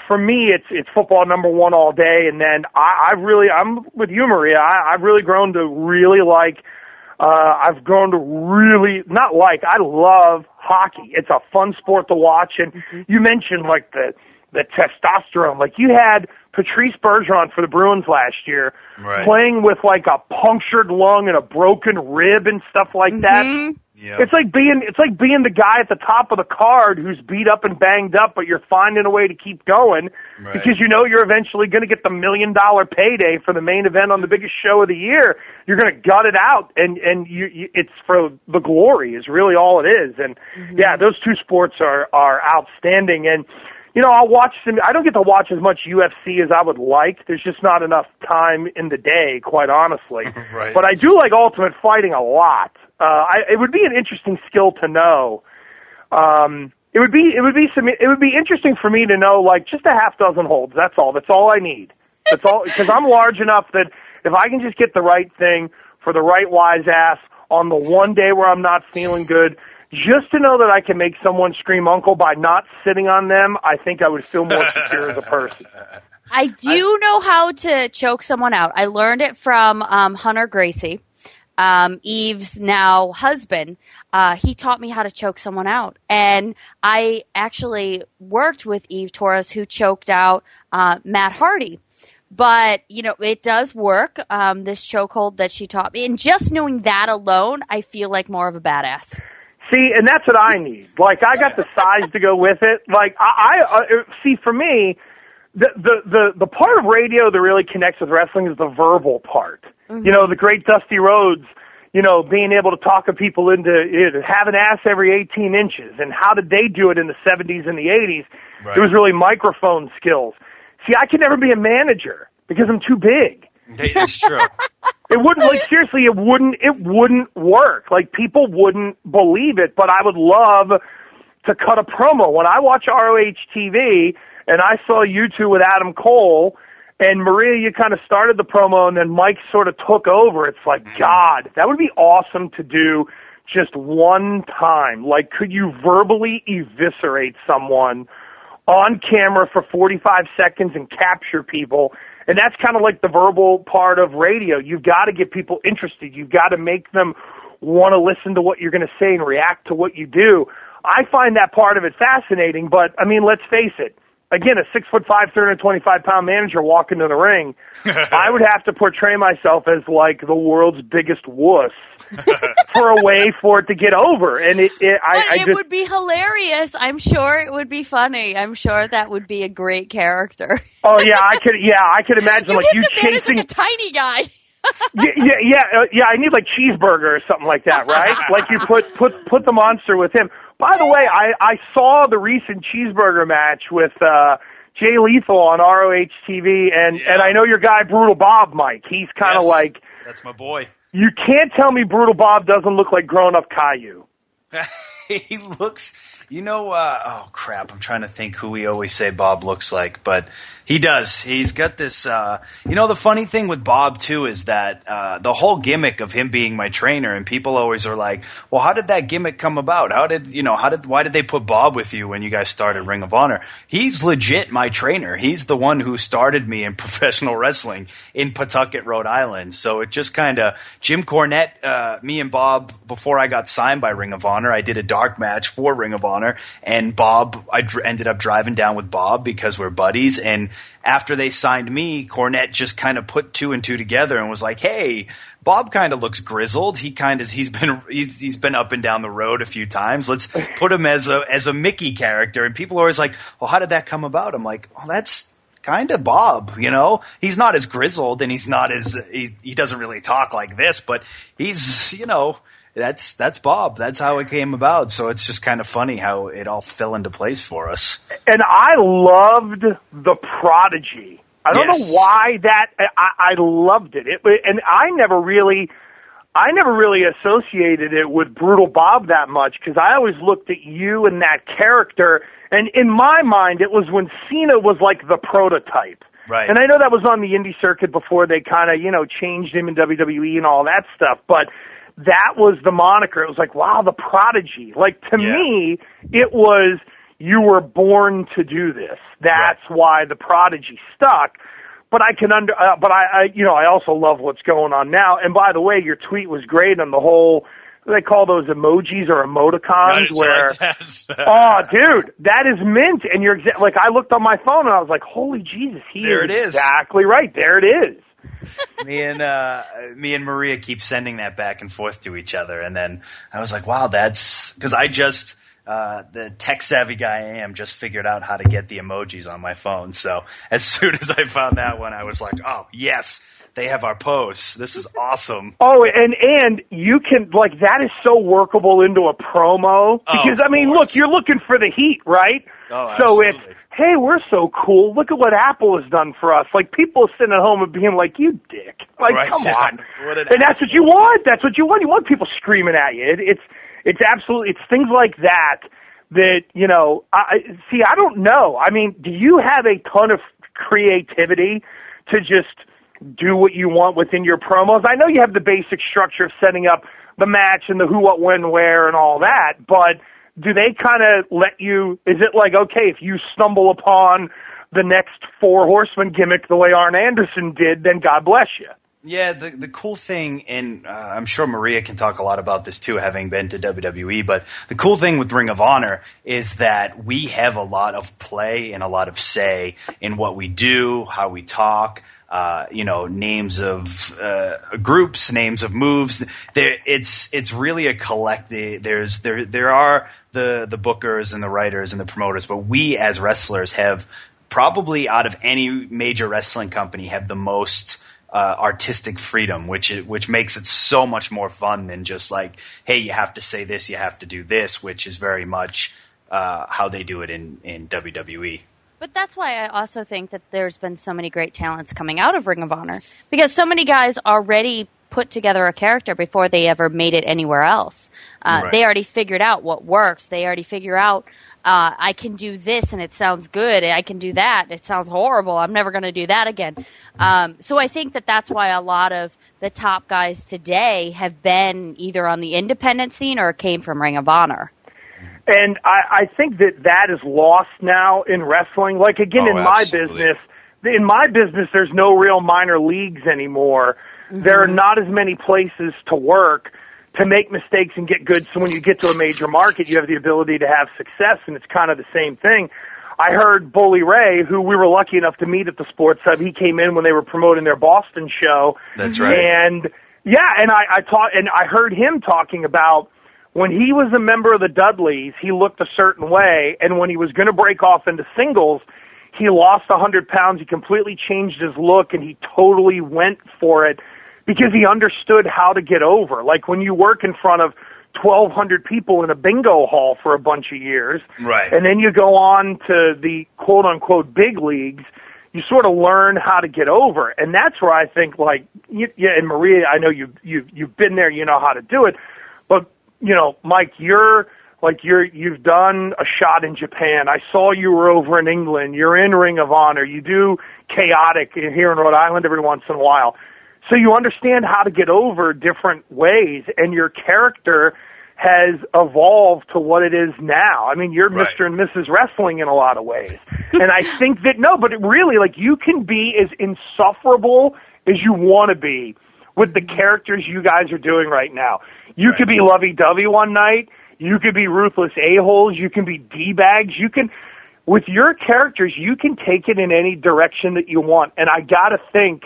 for me, it's football number one all day. And then I'm with you, Maria. I've really grown to really like, I love hockey. It's a fun sport to watch. And you mentioned like the testosterone. Like you had Patrice Bergeron for the Bruins last year playing with like a punctured lung and a broken rib and stuff like that. Yep. It's like being the guy at the top of the card who's beat up and banged up, but you're finding a way to keep going because you know you're eventually going to get the $1 million payday for the main event on the biggest show of the year. You're going to gut it out, and it's for the glory is really all it is. And yeah, those two sports are outstanding. And you know, I'll watch some. I don't get to watch as much UFC as I would like. There's just not enough time in the day, quite honestly. But I do like Ultimate Fighting a lot. It would be an interesting skill to know. It would be interesting for me to know, like, just a half dozen holds. That's all. That's all I need. That's all, because I'm large enough that if I can just get the right thing for the right wise ass on the one day where I'm not feeling good, just to know that I can make someone scream uncle by not sitting on them, I think I would feel more secure as a person. I do know how to choke someone out. I learned it from Hunter Gracie, Eve's now husband. He taught me how to choke someone out. And I actually worked with Eve Torres, who choked out Matt Hardy. But, you know, it does work, this chokehold that she taught me. And just knowing that alone, I feel like more of a badass. See, and that's what I need. Like, I got the size to go with it. Like, I see, for me, the part of radio that really connects with wrestling is the verbal part. You know, the great Dusty Rhodes, you know, being able to talk people into have an ass every 18 inches. And how did they do it in the 70s and the 80s? It was really microphone skills. See, I could never be a manager because I'm too big. That's true. It wouldn't, like, seriously, it wouldn't work. Like, people wouldn't believe it, but I would love to cut a promo. When I watch ROH TV and I saw you two with Adam Cole, and Maria, you kind of started the promo, and then Mike sort of took over, it's like, God, that would be awesome to do just one time. Like, could you verbally eviscerate someone on camera for 45 seconds and capture people? And that's kind of like the verbal part of radio. You've got to get people interested. You've got to make them want to listen to what you're going to say and react to what you do. I find that part of it fascinating, but, I mean, let's face it. Again, a 6'5", 325-pound manager walking to the ring, I would have to portray myself as like the world's biggest wuss for a way for it to get over. And it would be hilarious. I'm sure it would be funny. I'm sure that would be a great character. Oh yeah, I could imagine like you chasing like a tiny guy. Yeah. I need like Cheeseburger or something like that, right? Like you put the monster with him. By the way, I saw the recent Cheeseburger match with Jay Lethal on ROH TV, and I know your guy Brutal Bob, Mike. He's kind of like, that's my boy. You can't tell me Brutal Bob doesn't look like grown-up Caillou. He looks Oh crap! I'm trying to think who we always say Bob looks like, but he does. He's got this. The funny thing with Bob too is that the whole gimmick of him being my trainer, and people always are like, "Well, how did that gimmick come about? Why did they put Bob with you when you guys started Ring of Honor?" He's legit my trainer. He's the one who started me in professional wrestling in Pawtucket, Rhode Island. So it just kind of Jim Cornette, me and Bob, before I got signed by Ring of Honor, I did a dark match for Ring of Honor. And Bob, I ended up driving down with Bob because we're buddies. And after they signed me, Cornette just kind of put 2 and 2 together and was like, "Hey, Bob kind of looks grizzled. He's been up and down the road a few times. Let's put him as a Mickey character." And people are always like, "Well, how did that come about?" I'm like, "Oh, that's kind of Bob, He's not as grizzled, and he's not as he doesn't really talk like this, but he's That's Bob. That's how it came about. So it's just kind of funny how it all fell into place for us. And I loved the Prodigy. I don't know why I loved it. And I never really associated it with Brutal Bob that much because I always looked at you and that character. And in my mind, it was when Cena was like the prototype. Right. And I know that was on the indie circuit before they kind of, changed him in WWE and all that stuff. But that was the moniker. It was like, wow, the Prodigy. Like, to me, it was, you were born to do this. That's why the Prodigy stuck. But I I also love what's going on now. And by the way, your tweet was great on the whole, they call those emojis or emoticons oh, dude, that is mint. And you're like, I looked on my phone and I was like, holy Jesus, there it is. Exactly right. There it is. Me and Maria keep sending that back and forth to each other, and then I was like, "Wow, that's because I just the tech savvy guy I am just figured out how to get the emojis on my phone." So as soon as I found that one, I was like, "Oh yes, they have our posts. This is awesome." Oh, and you can that is so workable into a promo because look, you're looking for the heat, right? Oh, absolutely. So it's, hey, we're so cool. Look at what Apple has done for us. Like, people sitting at home and being like, you dick. Like, come on. And that's what you want. That's what you want. You want people screaming at you. It's absolutely, it's things like that, I don't know. I mean, do you have a ton of creativity to just do what you want within your promos? I know you have the basic structure of setting up the match and the who, what, when, where, and all that, but do they kind of let you, is it like, okay, if you stumble upon the next Four Horsemen gimmick the way Arn Anderson did, then God bless you? Yeah, the cool thing, and I'm sure Maria can talk a lot about this too, having been to WWE, but the cool thing with Ring of Honor is that we have a lot of play and a lot of say in what we do, how we talk, names of groups, names of moves. It's really a collective. There are the bookers and the writers and the promoters, but we as wrestlers have probably out of any major wrestling company have the most artistic freedom, which makes it so much more fun than just like, hey, you have to say this, you have to do this, which is very much how they do it in WWE. But that's why I also think that there's been so many great talents coming out of Ring of Honor, because so many guys already put together a character before they ever made it anywhere else. Right. They already figured out what works. They already figure out, I can do this and it sounds good. I can do that. It sounds horrible. I'm never going to do that again. So I think that that's why a lot of the top guys today have been either on the independent scene or came from Ring of Honor. And I think that is lost now in wrestling. Like, again, in my business, there's no real minor leagues anymore. Mm-hmm. There are not as many places to work to make mistakes and get good. So when you get to a major market, you have the ability to have success, and it's kind of the same thing. I heard Bully Ray, who we were lucky enough to meet at the Sports Hub. He came in when they were promoting their Boston show. That's right. And I heard him talking about when he was a member of the Dudleys, he looked a certain way, and when he was going to break off into singles, he lost 100 pounds. He completely changed his look, and he totally went for it because he understood how to get over. Like when you work in front of 1,200 people in a bingo hall for a bunch of years, right, and then you go on to the quote-unquote big leagues, you sort of learn how to get over. And that's where I think, like, and Maria, I know you've been there, you know how to do it, but, Mike, you're like you've done a shot in Japan. I saw you were over in England. You're in Ring of Honor. You do chaotic here in Rhode Island every once in a while. So you understand how to get over different ways, and your character has evolved to what it is now. I mean, you're Mr. and Mrs. Wrestling in a lot of ways. And I think that, but it really, like, you can be as insufferable as you want to be with the characters you guys are doing right now. You could be lovey-dovey one night. You could be ruthless a-holes. You can be D-bags. You can, with your characters, you can take it in any direction that you want. And I got to think,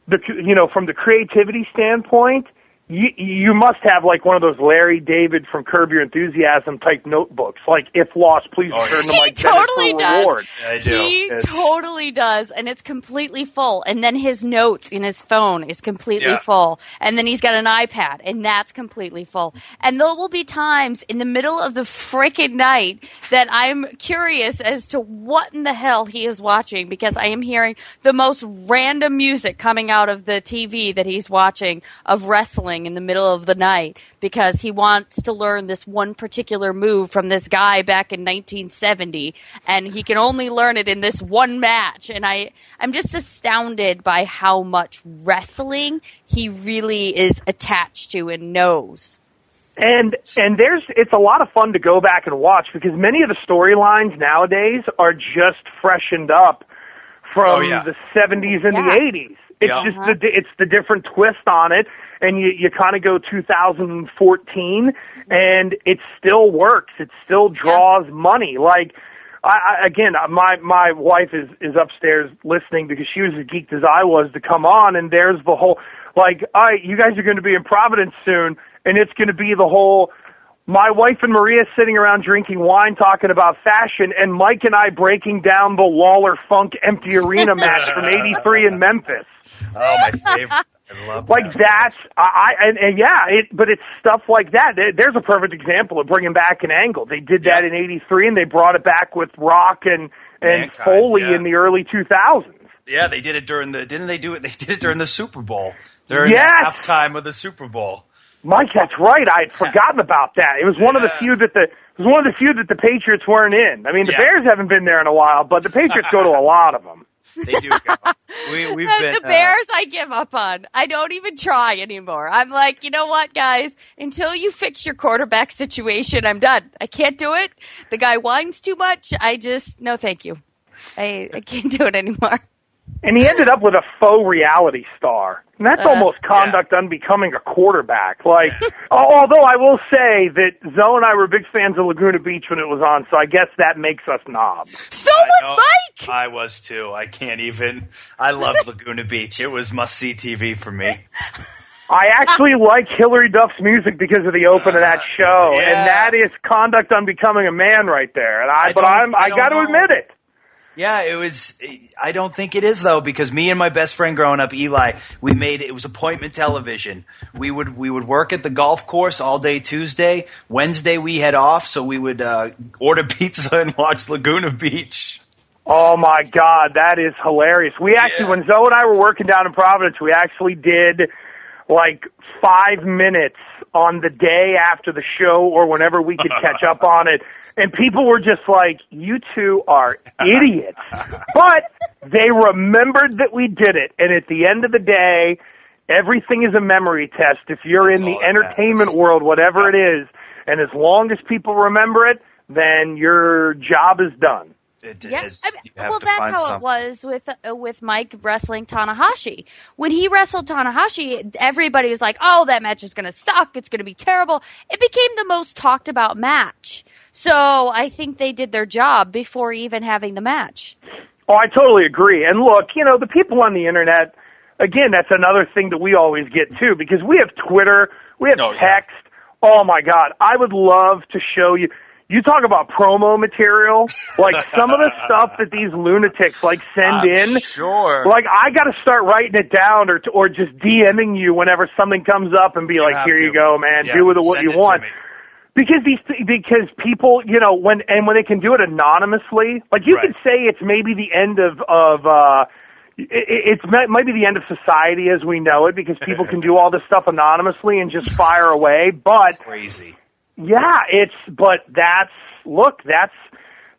from the creativity standpoint, you must have like one of those Larry David from Curb Your Enthusiasm type notebooks. Like, if lost, please return to Mike Bennett for reward. Yeah, I do. He totally does, and it's completely full. And then his notes in his phone is completely full. And then he's got an iPad, and that's completely full. And there will be times in the middle of the frickin' night that I'm curious as to what in the hell he is watching, because I am hearing the most random music coming out of the TV that he's watching of wrestling in the middle of the night, because he wants to learn this one particular move from this guy back in 1970, and he can only learn it in this one match. And I'm just astounded by how much wrestling he really is attached to and knows. And it's a lot of fun to go back and watch, because many of the storylines nowadays are just freshened up from the 70s and the 80s. It's just it's the different twist on it. And you kind of go 2014, and it still works. It still draws money. Like, my wife is upstairs listening, because she was as geeked as I was to come on, and there's the whole, like, all right, you guys are going to be in Providence soon, and it's going to be the whole, my wife and Maria sitting around drinking wine talking about fashion, and Mike and I breaking down the Lawler Funk Empty Arena match from '83 in Memphis. Oh, my favorite. I love that. Like, that's, but it's stuff like that. There's a perfect example of bringing back an angle. They did that in '83, and they brought it back with Rock and Foley in the early 2000s. Yeah, they did it didn't they do it? They did it during the Super Bowl. During the halftime of the Super Bowl. Mike, that's right. I had forgotten about that. It was one of the few that the Patriots weren't in. I mean, the Bears haven't been there in a while, but the Patriots go to a lot of them. They do go. We've been, the Bears I give up on. I don't even try anymore. I'm like, you know what, guys? Until you fix your quarterback situation, I'm done. I can't do it. The guy whines too much. No thank you. I can't do it anymore. And he ended up with a faux reality star. And that's almost conduct unbecoming a quarterback. Like, although I will say that Zoe and I were big fans of Laguna Beach when it was on, so I guess that makes us knobs. So was Mike! I was too. I love Laguna Beach. It was must-see TV for me. I actually like Hillary Duff's music because of the open of that show, and that is conduct unbecoming a man right there. And I got to admit it. Yeah, it was. I don't think it is though, because me and my best friend growing up, Eli, it was appointment television. We would work at the golf course all day Tuesday. Wednesday we had off, so we would order pizza and watch Laguna Beach. Oh my God, that is hilarious. We actually, when Zoe and I were working down in Providence, we actually did like 5 minutes on the day after the show or whenever we could catch up on it. And people were just like, you two are idiots. But they remembered that we did it. And at the end of the day, everything is a memory test. If you're in the entertainment world, whatever it is, and as long as people remember it, then your job is done. That's how it was with Mike wrestling Tanahashi. When he wrestled Tanahashi, everybody was like, "Oh, that match is going to suck. It's going to be terrible." It became the most talked about match. So I think they did their job before even having the match. Oh, I totally agree. And look, the people on the internet, again, that's another thing that we always get too, because we have Twitter, we have text. Oh my God, I would love to show you. You talk about promo material, like some of the stuff that these lunatics send in. Sure. Like, I got to start writing it down or just DMing you whenever something comes up and be like, here you go, man, do with it what you want. Because people, when they can do it anonymously, like you could say it's maybe the end of it's maybe the end of society as we know it, because people can do all this stuff anonymously and just fire away, but crazy. Yeah,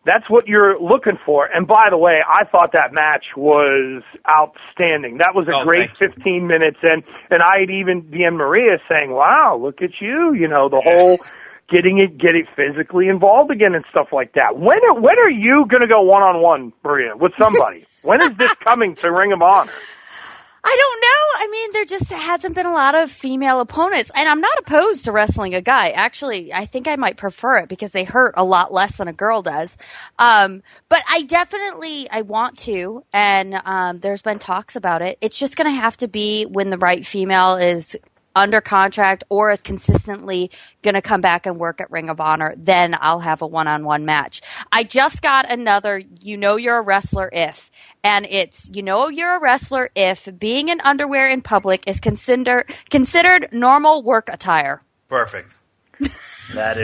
that's what you're looking for. And by the way, I thought that match was outstanding. That was a great 15 minutes, and I'd even be in Maria saying, "Wow, look at you!" You know, the whole getting it physically involved again and stuff like that. When are you going to go one-on-one, Maria, with somebody? When is this coming to Ring of Honor? I don't know. I mean, there just hasn't been a lot of female opponents. And I'm not opposed to wrestling a guy. Actually, I think I might prefer it because they hurt a lot less than a girl does. But I want to, and there's been talks about it. It's just going to have to be when the right female is under contract or is consistently going to come back and work at Ring of Honor. Then I'll have a one-on-one match. I just got another, you're a wrestler if. And it's, you're a wrestler if being in underwear in public is considered normal work attire. Perfect. That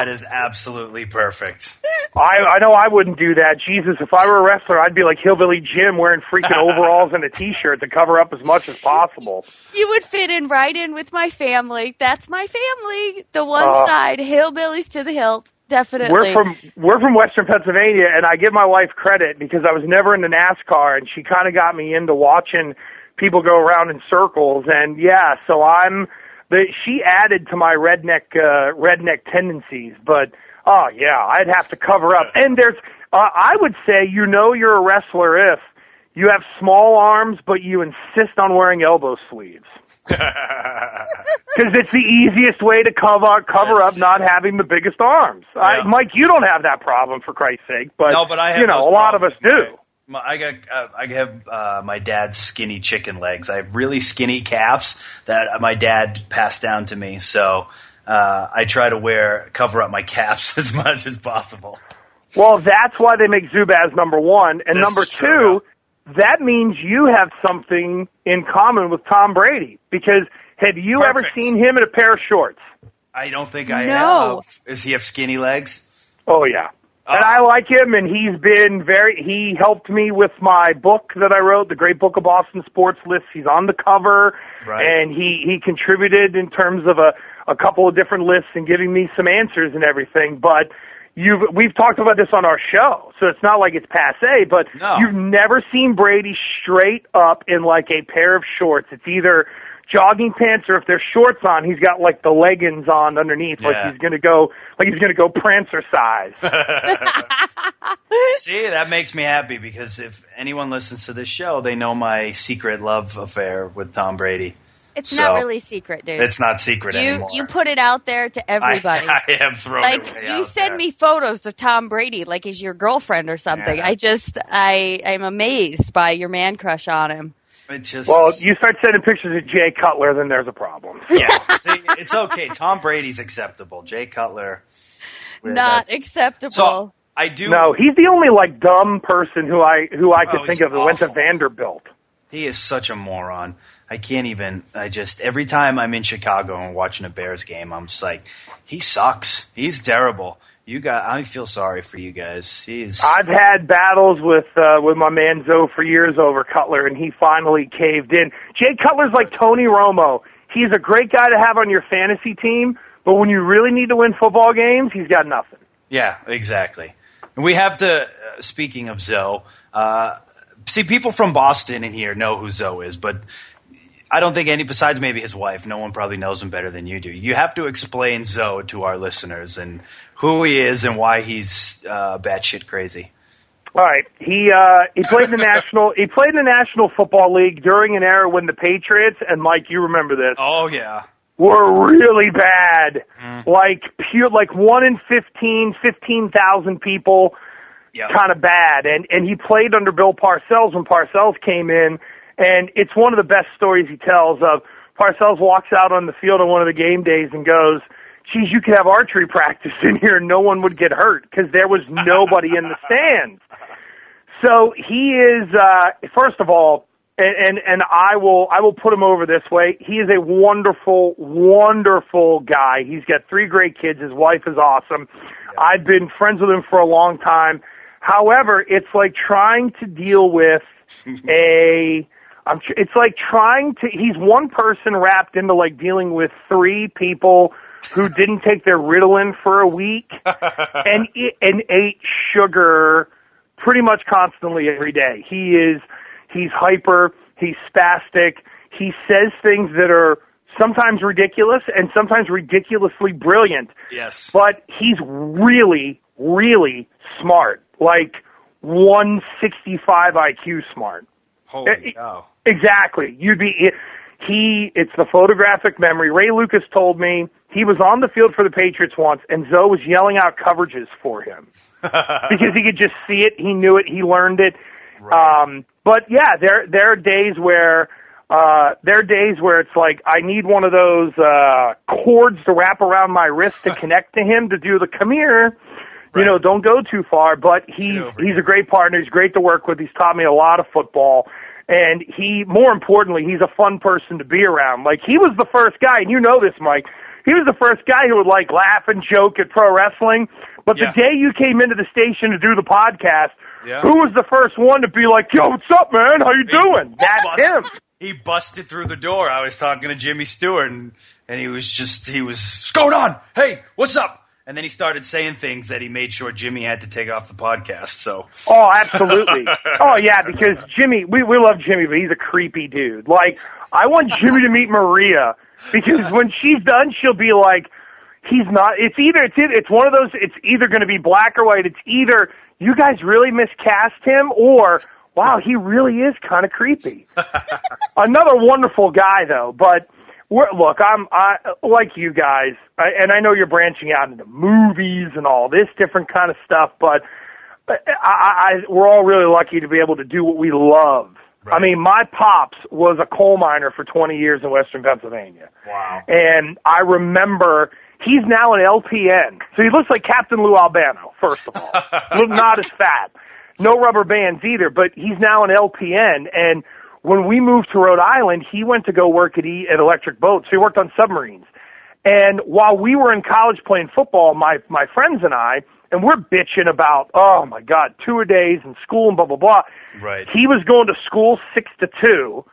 is absolutely perfect. I know I wouldn't do that. Jesus, if I were a wrestler, I'd be like Hillbilly Jim wearing freaking overalls and a T-shirt to cover up as much as possible. You would fit in right in with my family. That's my family. The one side, hillbillies to the hilt. Definitely. We're from Western Pennsylvania, and I give my wife credit because I was never into NASCAR, and she kind of got me into watching people go around in circles. And yeah, so she added to my redneck tendencies. But oh yeah, I'd have to cover up. And there's, I would say, you're a wrestler if you have small arms, but you insist on wearing elbow sleeves. Because it's the easiest way to cover up not having the biggest arms. Yeah. Mike, you don't have that problem, for Christ's sake, but, no, but I have a lot of us do. I have my dad's skinny chicken legs. I have really skinny calves that my dad passed down to me, so I try to cover up my calves as much as possible. Well, that's why they make Zubaz number one, and number two. That means you have something in common with Tom Brady, because have you ever seen him in a pair of shorts? I don't think I have. Does he have skinny legs? Oh, yeah. And I like him, and he helped me with my book that I wrote, The Great Book of Boston Sports Lists. He's on the cover, and he contributed in terms of a couple of different lists and giving me some answers and everything, but we've talked about this on our show, so it's not like it's passé, but You've never seen Brady straight up in like a pair of shorts. It's either jogging pants, or if there's shorts on, he's got like the leggings on underneath, like he's gonna go Prancer size. See, that makes me happy, because if anyone listens to this show, they know my secret love affair with Tom Brady. It's not really secret, dude. It's not secret anymore. You put it out there to everybody. I have thrown it way out there. You send me photos of Tom Brady like he's your girlfriend or something. Yeah. I'm amazed by your man crush on him. Well, you start sending pictures of Jay Cutler, then there's a problem. Yeah, see, it's okay. Tom Brady's acceptable. Jay Cutler, not acceptable. So I do. No, he's the only dumb person who I could think of who went to Vanderbilt. He is such a moron. I can't even. Every time I'm in Chicago and watching a Bears game, I'm just like, he sucks. He's terrible. I feel sorry for you guys. I've had battles with my man Zoe for years over Cutler, and he finally caved in. Jay Cutler's like Tony Romo. He's a great guy to have on your fantasy team, but when you really need to win football games, he's got nothing. Yeah, exactly. And we have to. Speaking of Zoe, see, people from Boston in here know who Zoe is, but I don't think besides maybe his wife, no one probably knows him better than you do. You have to explain Zoe to our listeners and who he is and why he's batshit crazy. All right, he played in the national. He played in the National Football League during an era when the Patriots, and Mike, you remember this? Oh yeah, were really bad. Like 1 in 15,000 people, kind of bad. And he played under Bill Parcells when Parcells came in. And it's one of the best stories he tells of Parcells walks out on the field on one of the game days and goes, geez, you could have archery practice in here and no one would get hurt because there was nobody in the stands. So he is, first of all, and I will put him over this way. He is a wonderful, wonderful guy. He's got 3 great kids. His wife is awesome. I've been friends with him for a long time. However, it's like trying to deal with he's one person wrapped into dealing with 3 people who didn't take their Ritalin for a week and ate sugar pretty much constantly every day. He's hyper, he's spastic, he says things that are sometimes ridiculous and sometimes ridiculously brilliant. Yes. But he's really, really smart, like 165 IQ smart. Holy cow. Exactly. It's the photographic memory. Ray Lucas told me he was on the field for the Patriots once, and Zoe was yelling out coverages for him because he could just see it. He knew it. He learned it. Right. But yeah, there are days where it's like I need one of those cords to wrap around my wrist to connect to him to do the come here. Right. Don't go too far. But he's a great partner. He's great to work with. He's taught me a lot of football. And more importantly, he's a fun person to be around. Like, he was the first guy, and you know this, Mike, he was the first guy who would, like, laugh and joke at pro wrestling. But the day you came into the station to do the podcast, who was the first one to be like, yo, what's up, man? How you doing? That's him. He busted through the door. I was talking to Jimmy Stewart, and he was, what's going on? Hey, what's up? And then he started saying things that he made sure Jimmy had to take off the podcast. So. Oh, absolutely. Oh, yeah, because Jimmy, we love Jimmy, but he's a creepy dude. Like, I want Jimmy to meet Maria, because when she's done, she'll be like, he's not. It's one of those. It's either going to be black or white. It's either you guys really miscast him, or wow, he really is kind of creepy. Another wonderful guy, though, but. Look, I like you guys, and I know you're branching out into movies and all this different kind of stuff, but we're all really lucky to be able to do what we love. Right. I mean, my pops was a coal miner for 20 years in Western Pennsylvania. Wow. And I remember he's now an LPN, so he looks like Captain Lou Albano, first of all. Not as fat. No rubber bands either, but he's now an LPN, and when we moved to Rhode Island, he went to go work at Electric Boat, so he worked on submarines. And while we were in college playing football, my friends and I, and we're bitching about, oh my God, 2-a-days and school and blah, blah, blah. Right. He was going to school 6 to 2,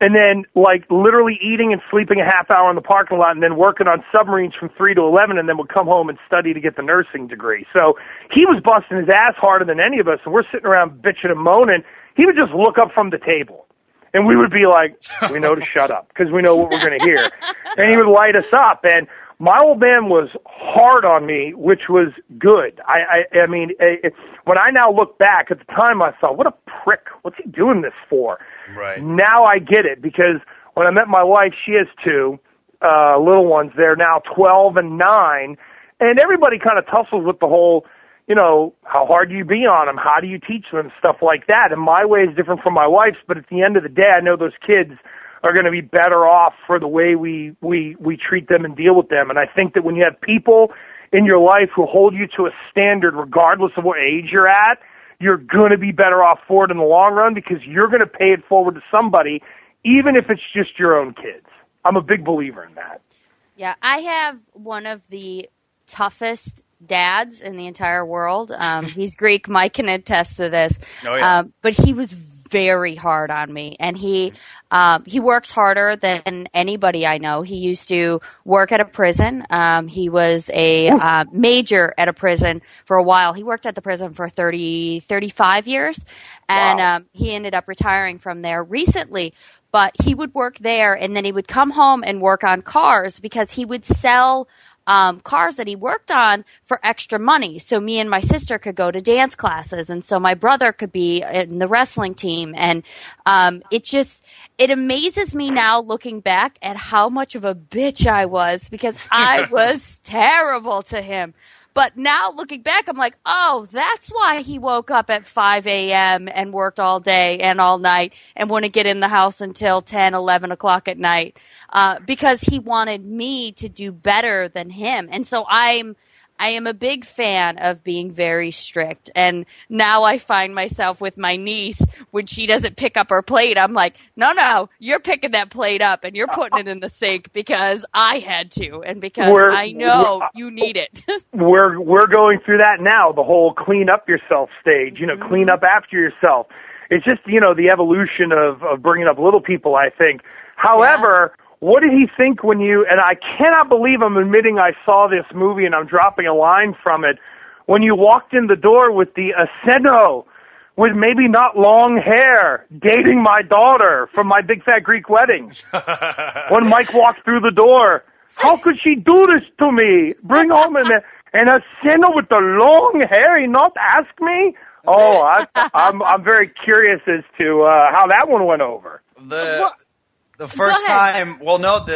and then like literally eating and sleeping a half hour in the parking lot, and then working on submarines from 3 to 11, and then would come home and study to get the nursing degree. So he was busting his ass harder than any of us, and we're sitting around bitching and moaning. He would just look up from the table. And we would be like, we know to shut up because we know what we're going to hear. And he would light us up. And my old man was hard on me, which was good. I mean, when I now look back at the time, I thought, what a prick. What's he doing this for? Right. Now I get it, because when I met my wife, she has 2 little ones. They're now 12 and 9. And everybody kind of tussles with the whole, how hard do you be on them? How do you teach them? Stuff like that. And my way is different from my wife's, but at the end of the day, I know those kids are going to be better off for the way we treat them and deal with them. And I think that when you have people in your life who hold you to a standard regardless of what age you're at, you're going to be better off for it in the long run, because you're going to pay it forward to somebody, even if it's just your own kids. I'm a big believer in that. Yeah, I have one of the toughest dads in the entire world. He's Greek. Mike can attest to this. Oh, yeah. But he was very hard on me, and he works harder than anybody I know. He used to work at a prison. He was a major at a prison for a while. He worked at the prison for 35 years, and Wow. He ended up retiring from there recently. But he would work there, and then he would come home and work on cars, because he would sell cars that he worked on for extra money. So me and my sister could go to dance classes, and so my brother could be in the wrestling team. And it amazes me now looking back at how much of a bitch I was, because I was terrible to him. But now looking back, I'm like, oh, that's why he woke up at 5 a.m. and worked all day and all night and wouldn't get in the house until 10, 11 o'clock at night, because he wanted me to do better than him. And so I am a big fan of being very strict. And now I find myself with my niece, when she doesn't pick up her plate, I'm like, no, you're picking that plate up and you're putting it in the sink because I had to, and because I know you need it. We're going through that now, the whole clean up yourself stage, clean up after yourself. It's just, the evolution of bringing up little people, I think. However, what did he think when you, and I cannot believe I'm admitting I saw this movie and I'm dropping a line from it, when you walked in the door with the Aseno, with maybe not long hair, dating my daughter from my big fat Greek wedding. When Mike walked through the door, how could she do this to me? Bring home an Aseno with the long hair, he not ask me? Oh, I'm very curious as to how that one went over. The first time, well, no,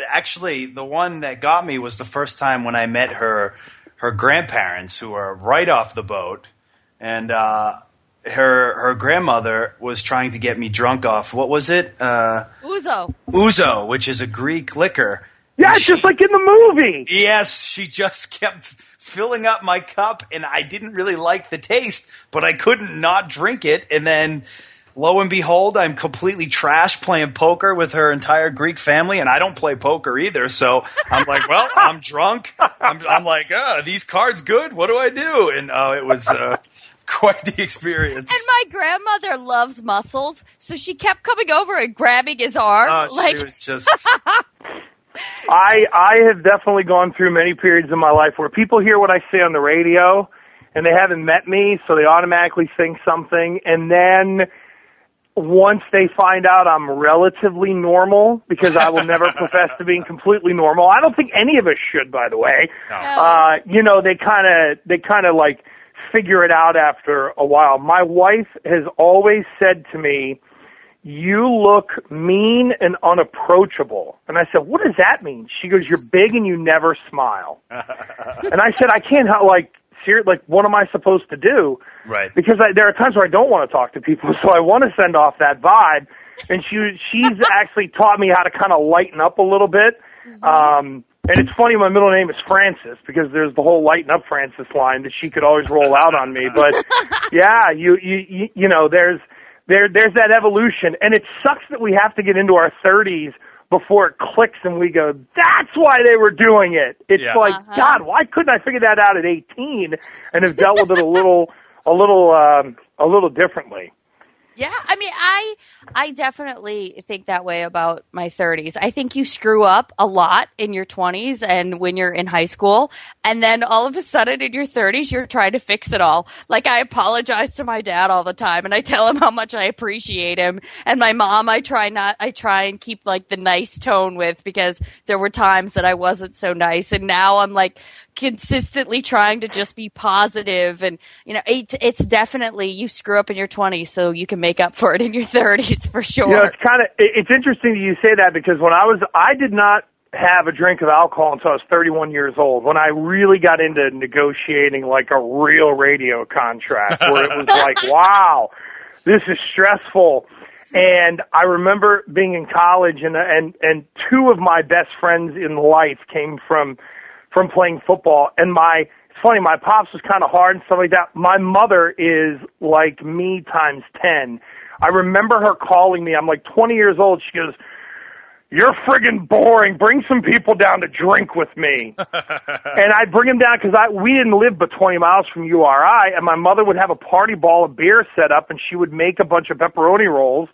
actually the one that got me was the first time when I met her grandparents, who were right off the boat, and her grandmother was trying to get me drunk off, what was it? Ouzo, which is a Greek liquor. Yeah, just like in the movie. Yes, she just kept filling up my cup, and I didn't really like the taste, but I couldn't not drink it, and then lo and behold, I'm completely trashed playing poker with her entire Greek family, and I don't play poker either. So I'm like, well, I'm drunk. I'm like, these cards good. What do I do? And it was quite the experience. And my grandmother loves mussels, so she kept coming over and grabbing his arm. She was just... I have definitely gone through many periods in my life where people hear what I say on the radio, and they haven't met me, so they automatically think something, and then once they find out I'm relatively normal, because I will never profess to being completely normal. I don't think any of us should, by the way. No. They kind of like figure it out after a while. My wife has always said to me, "You look mean and unapproachable." And I said, "What does that mean?" She goes, "You're big and you never smile." And I said, "I can't help, what am I supposed to do?" Right. Because there are times where I don't want to talk to people, so I want to send off that vibe. And she's actually taught me how to kind of lighten up a little bit. And it's funny, my middle name is Francis, because there's the whole lighten up Francis line that she could always roll out on me. But yeah, you know, there's that evolution, and it sucks that we have to get into our 30s before it clicks and we go, that's why they were doing it. It's like, God, why couldn't I figure that out at 18 and have dealt with it a little differently? Yeah, I mean, I definitely think that way about my 30s. I think you screw up a lot in your 20s and when you're in high school, and then all of a sudden in your 30s, you're trying to fix it all. Like, I apologize to my dad all the time, and I tell him how much I appreciate him. And my mom, I try and keep like the nice tone with, because there were times that I wasn't so nice, and now I'm like consistently trying to just be positive. And you know, it's definitely, you screw up in your 20s so you can make up for it in your 30s for sure. You know, it's interesting that you say that, because when I did not have a drink of alcohol until I was 31 years old, when I really got into negotiating like a real radio contract, where it was like, wow, this is stressful. And I remember being in college, and two of my best friends in life came from playing football. And it's funny, my pops was kind of hard and stuff like that. My mother is like me times 10. I remember her calling me. I'm like 20 years old. She goes, "You're friggin' boring. Bring some people down to drink with me." And I'd bring them down, because we didn't live but 20 miles from URI, and my mother would have a party ball of beer set up, and she would make a bunch of pepperoni rolls.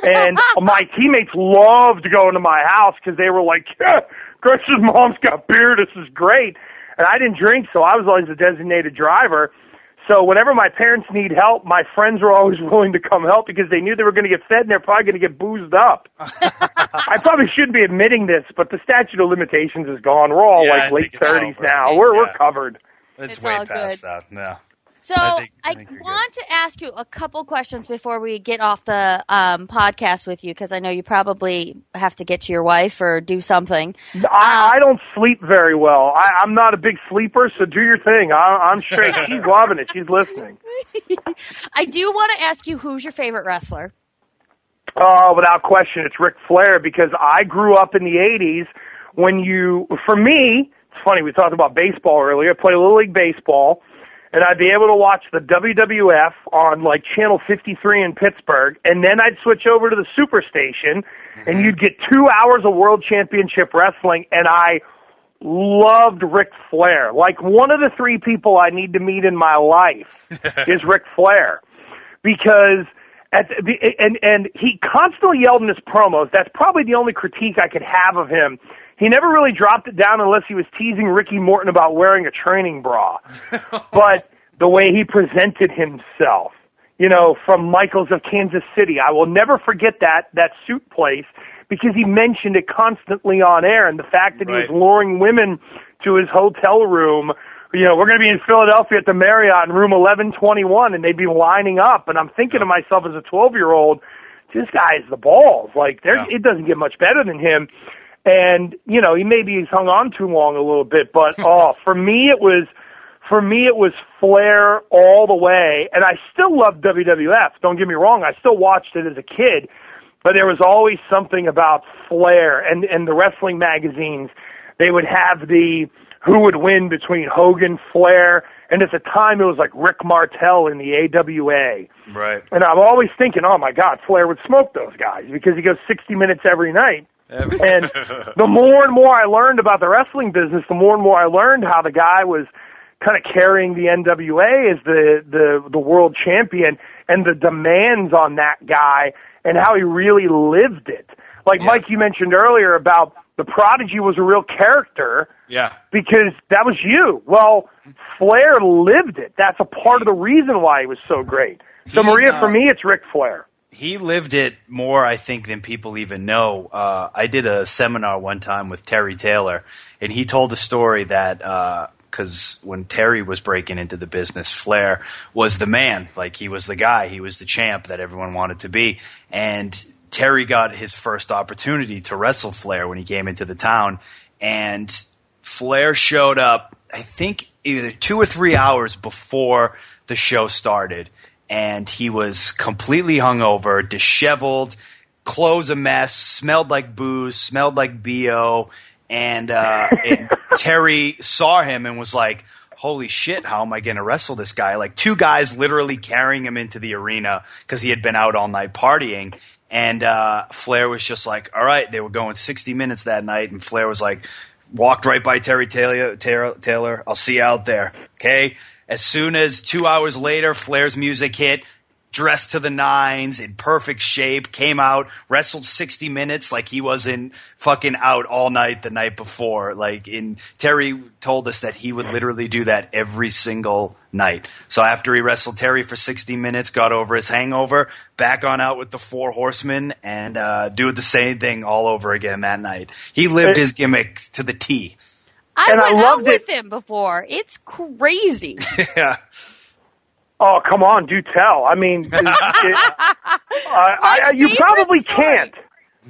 And my teammates loved going to my house, because they were like, yeah, Gretchen's mom's got beer. This is great. And I didn't drink, so I was always the designated driver. So whenever my parents need help, my friends were always willing to come help, because they knew they were going to get fed and they're probably going to get boozed up. I probably shouldn't be admitting this, but the statute of limitations is gone. We're all like late 30s now. We're covered. It's way past that. No. So I want to ask you a couple questions before we get off the podcast with you, because I know you probably have to get to your wife or do something. I don't sleep very well. I'm not a big sleeper, so do your thing. I'm straight. She's loving it. She's listening. I do want to ask you, who's your favorite wrestler? Oh, without question, it's Ric Flair, because I grew up in the 80s for me, it's funny, we talked about baseball earlier. I played Little League Baseball. And I'd be able to watch the WWF on like Channel 53 in Pittsburgh, and then I'd switch over to the Superstation, and you'd get 2 hours of World Championship Wrestling, and I loved Ric Flair. Like, one of the three people I need to meet in my life is Ric Flair, because and he constantly yelled in his promos. That's probably the only critique I could have of him. He never really dropped it down unless he was teasing Ricky Morton about wearing a training bra. But the way he presented himself, from Michaels of Kansas City, I will never forget that suit place because he mentioned it constantly on air, and the fact that he was luring women to his hotel room. We're going to be in Philadelphia at the Marriott in room 1121, and they'd be lining up. And I'm thinking to myself as a 12-year-old, this guy is the balls. It doesn't get much better than him. And, he's hung on too long a little bit. But, for me, it was Flair all the way. And I still love WWF. Don't get me wrong. I still watched it as a kid. But there was always something about Flair and the wrestling magazines. They would have who would win between Hogan, Flair, and at the time it was like Rick Martel in the AWA. Right. And I'm always thinking, oh my God, Flair would smoke those guys because he goes 60 minutes every night. And the more and more I learned about the wrestling business, the more and more I learned how the guy was kind of carrying the NWA as the world champion and the demands on that guy and how he really lived it. Mike, you mentioned earlier about the Prodigy was a real character. Yeah. Because that was you. Well, Flair lived it. That's a part of the reason why he was so great. So, Maria, for me, it's Ric Flair. He lived it more, I think, than people even know. I did a seminar one time with Terry Taylor, and he told a story that because when Terry was breaking into the business, Flair was the man. He was the guy. He was the champ that everyone wanted to be. And Terry got his first opportunity to wrestle Flair when he came into the town, and Flair showed up, I think, either 2 or 3 hours before the show started, and he was completely hungover, disheveled, clothes a mess, smelled like booze, smelled like BO, and Terry saw him and was like, holy shit, how am I going to wrestle this guy? 2 guys literally carrying him into the arena because he had been out all night partying. And Flair was just like, all right, they were going 60 minutes that night, and Flair was like, walked right by Terry Taylor, I'll see you out there, okay? As soon as 2 hours later, Flair's music hit, dressed to the nines, in perfect shape, came out, wrestled 60 minutes like he wasn't fucking out all night the night before. Terry told us that he would literally do that every single night. So after he wrestled Terry for 60 minutes, got over his hangover, back on out with the 4 Horsemen, and do the same thing all over again that night. He lived his gimmick to the T. I went out with him before. It's crazy. Yeah. Oh, come on, do tell. I mean, you probably can't.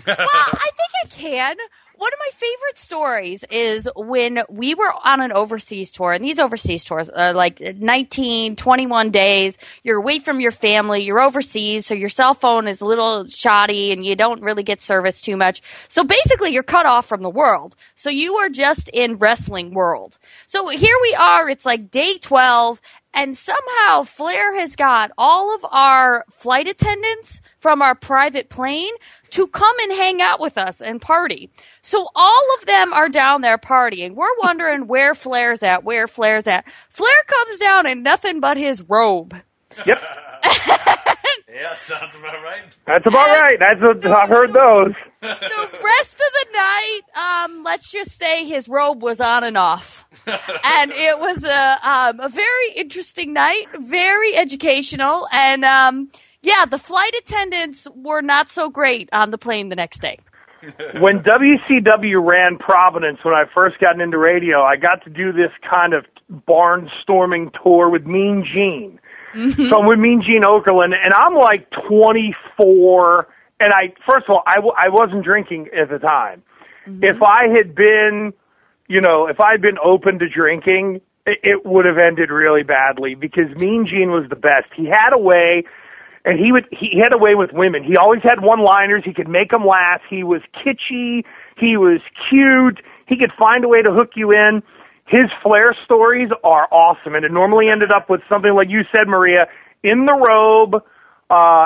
Well, I think I can. One of my favorite stories is when we were on an overseas tour, and these overseas tours are 19, 21 days. You're away from your family. You're overseas, so your cell phone is a little shoddy, and you don't really get service too much. So basically, you're cut off from the world. So you are just in wrestling world. So here we are. It's day 12, and somehow Flair has got all of our flight attendants from our private plane to come and hang out with us and party. So all of them are down there partying. We're wondering where Flair's at. Flair comes down in nothing but his robe. Yep. Yeah, sounds about right. That's about right. I've heard those. The rest of the night, let's just say his robe was on and off. And it was a very interesting night, very educational, and the flight attendants were not so great on the plane the next day. When WCW ran Providence, when I first got into radio, I got to do this kind of barnstorming tour with Mean Gene. Mm-hmm. So I'm with Mean Gene Okerlund, and I'm 24, and first of all, I wasn't drinking at the time. Mm-hmm. If I had been open to drinking, it would have ended really badly because Mean Gene was the best. He had a way, and he had a way with women. He always had one-liners. He could make them laugh. He was kitschy. He was cute. He could find a way to hook you in. His Flair stories are awesome, and it normally ended up with something like you said, Maria, in the robe,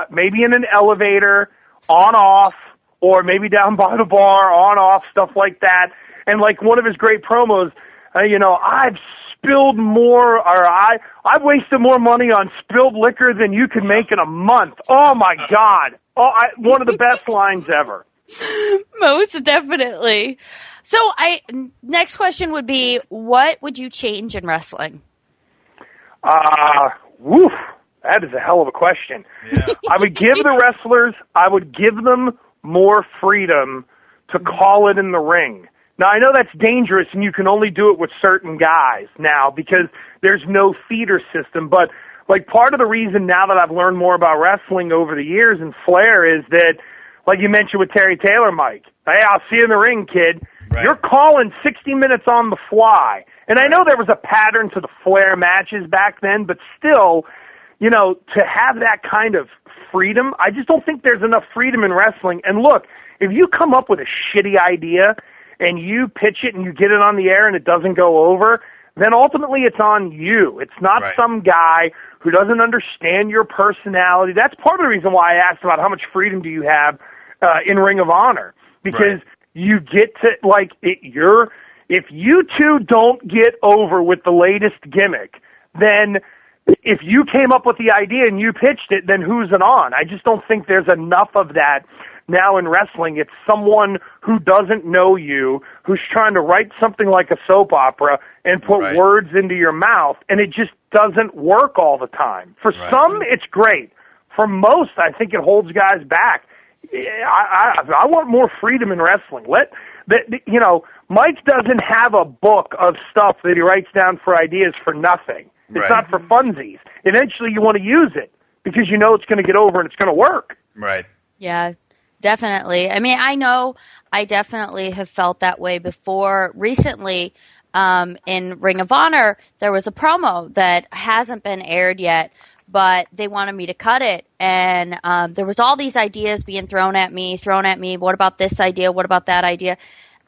maybe in an elevator, on-off, or maybe down by the bar, on-off, stuff like that. And one of his great promos, I've spilled more, or I've wasted more money on spilled liquor than you could make in a month. Oh my God. One of the best lines ever. Most definitely. So next question would be, what would you change in wrestling? Woof. That is a hell of a question. Yeah. I would give the wrestlers, more freedom to call it in the ring. Now, I know that's dangerous, and you can only do it with certain guys now because there's no feeder system. But, like, part of the reason now that I've learned more about wrestling over the years and Flair is that, like you mentioned with Terry Taylor, Mike, hey, I'll see you in the ring, kid. Right. You're calling 60 minutes on the fly. And I know there was a pattern to the Flair matches back then, but still, you know, to have that kind of freedom, I just don't think there's enough freedom in wrestling. And look, if you come up with a shitty idea and you pitch it and you get it on the air and it doesn't go over, then ultimately it's on you. It's not some guy who doesn't understand your personality. That's part of the reason why I asked about how much freedom do you have in Ring of Honor. Because you get to, like, if you two don't get over with the latest gimmick, then if you came up with the idea and you pitched it, then who's it on? I just don't think there's enough of that now in wrestling. It's someone who doesn't know you, who's trying to write something like a soap opera and put words into your mouth, and it just doesn't work all the time. For some, it's great. For most, I think it holds guys back. I want more freedom in wrestling. Mike doesn't have a book of stuff that he writes down for ideas for nothing. It's not for funsies. Eventually, you want to use it because you know it's going to get over and it's going to work. Right. Yeah, definitely. I mean, I know I definitely have felt that way before. Recently, in Ring of Honor, there was a promo that hasn't been aired yet, but they wanted me to cut it. And there was all these ideas being thrown at me. What about this idea? What about that idea?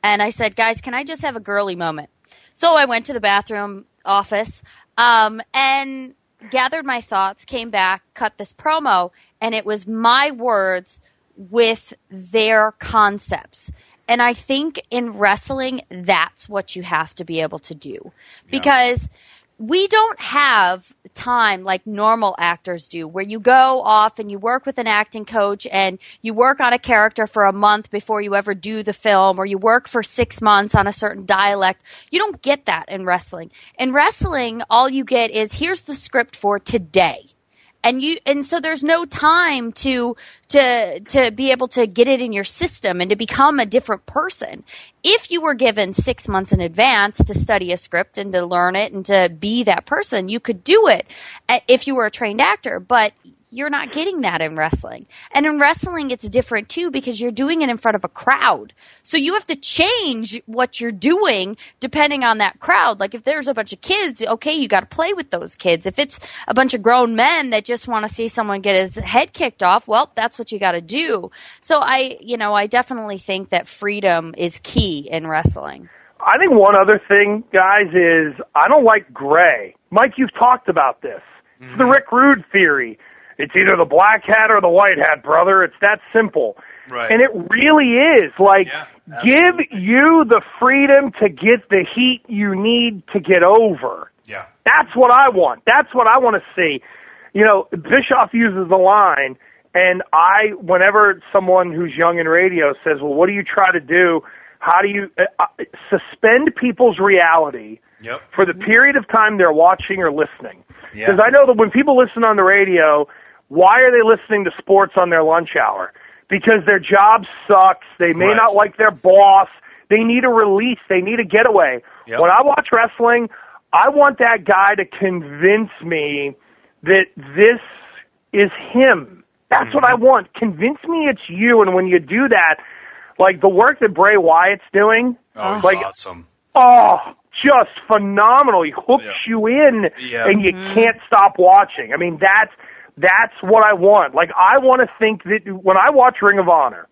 And I said, guys, can I just have a girly moment? So I went to the bathroom office and gathered my thoughts, came back, cut this promo, and it was my words with their concepts. And I think in wrestling, that's what you have to be able to do. Because we don't have time like normal actors do, where you go off and you work with an acting coach and you work on a character for a month before you ever do the film, or you work for 6 months on a certain dialect. You don't get that in wrestling. In wrestling, all you get is, here's the script for today. And so there's no time to be able to get it in your system and to become a different person. If you were given 6 months in advance to study a script and to learn it and to be that person, you could do it if you were a trained actor, but you're not getting that in wrestling. And in wrestling, it's different too, because you're doing it in front of a crowd. So you have to change what you're doing depending on that crowd. Like if there's a bunch of kids, okay, you got to play with those kids. If it's a bunch of grown men that just want to see someone get his head kicked off, well, that's what you got to do. So I definitely think that freedom is key in wrestling. I think one other thing, guys, is I don't like gray. Mike, you've talked about this. It's the Rick Rude theory. It's either the black hat or the white hat, brother. It's that simple. Right. And it really is. Like, give you the freedom to get the heat you need to get over. Yeah. That's what I want. That's what I want to see. You know, Bischoff uses the line, and whenever someone who's young in radio says, well, what do you try to do? How do you suspend people's reality for the period of time they're watching or listening? Because I know that when people listen on the radio, why are they listening to sports on their lunch hour? Because their job sucks. They may not like their boss. They need a release. They need a getaway. Yep. When I watch wrestling, I want that guy to convince me that this is him. That's what I want. Convince me it's you. And when you do that, like the work that Bray Wyatt's doing, awesome. Oh, just phenomenal. He hooks you in, and you can't stop watching. I mean, that's what I want. Like, I want to think that when I watch Ring of Honor,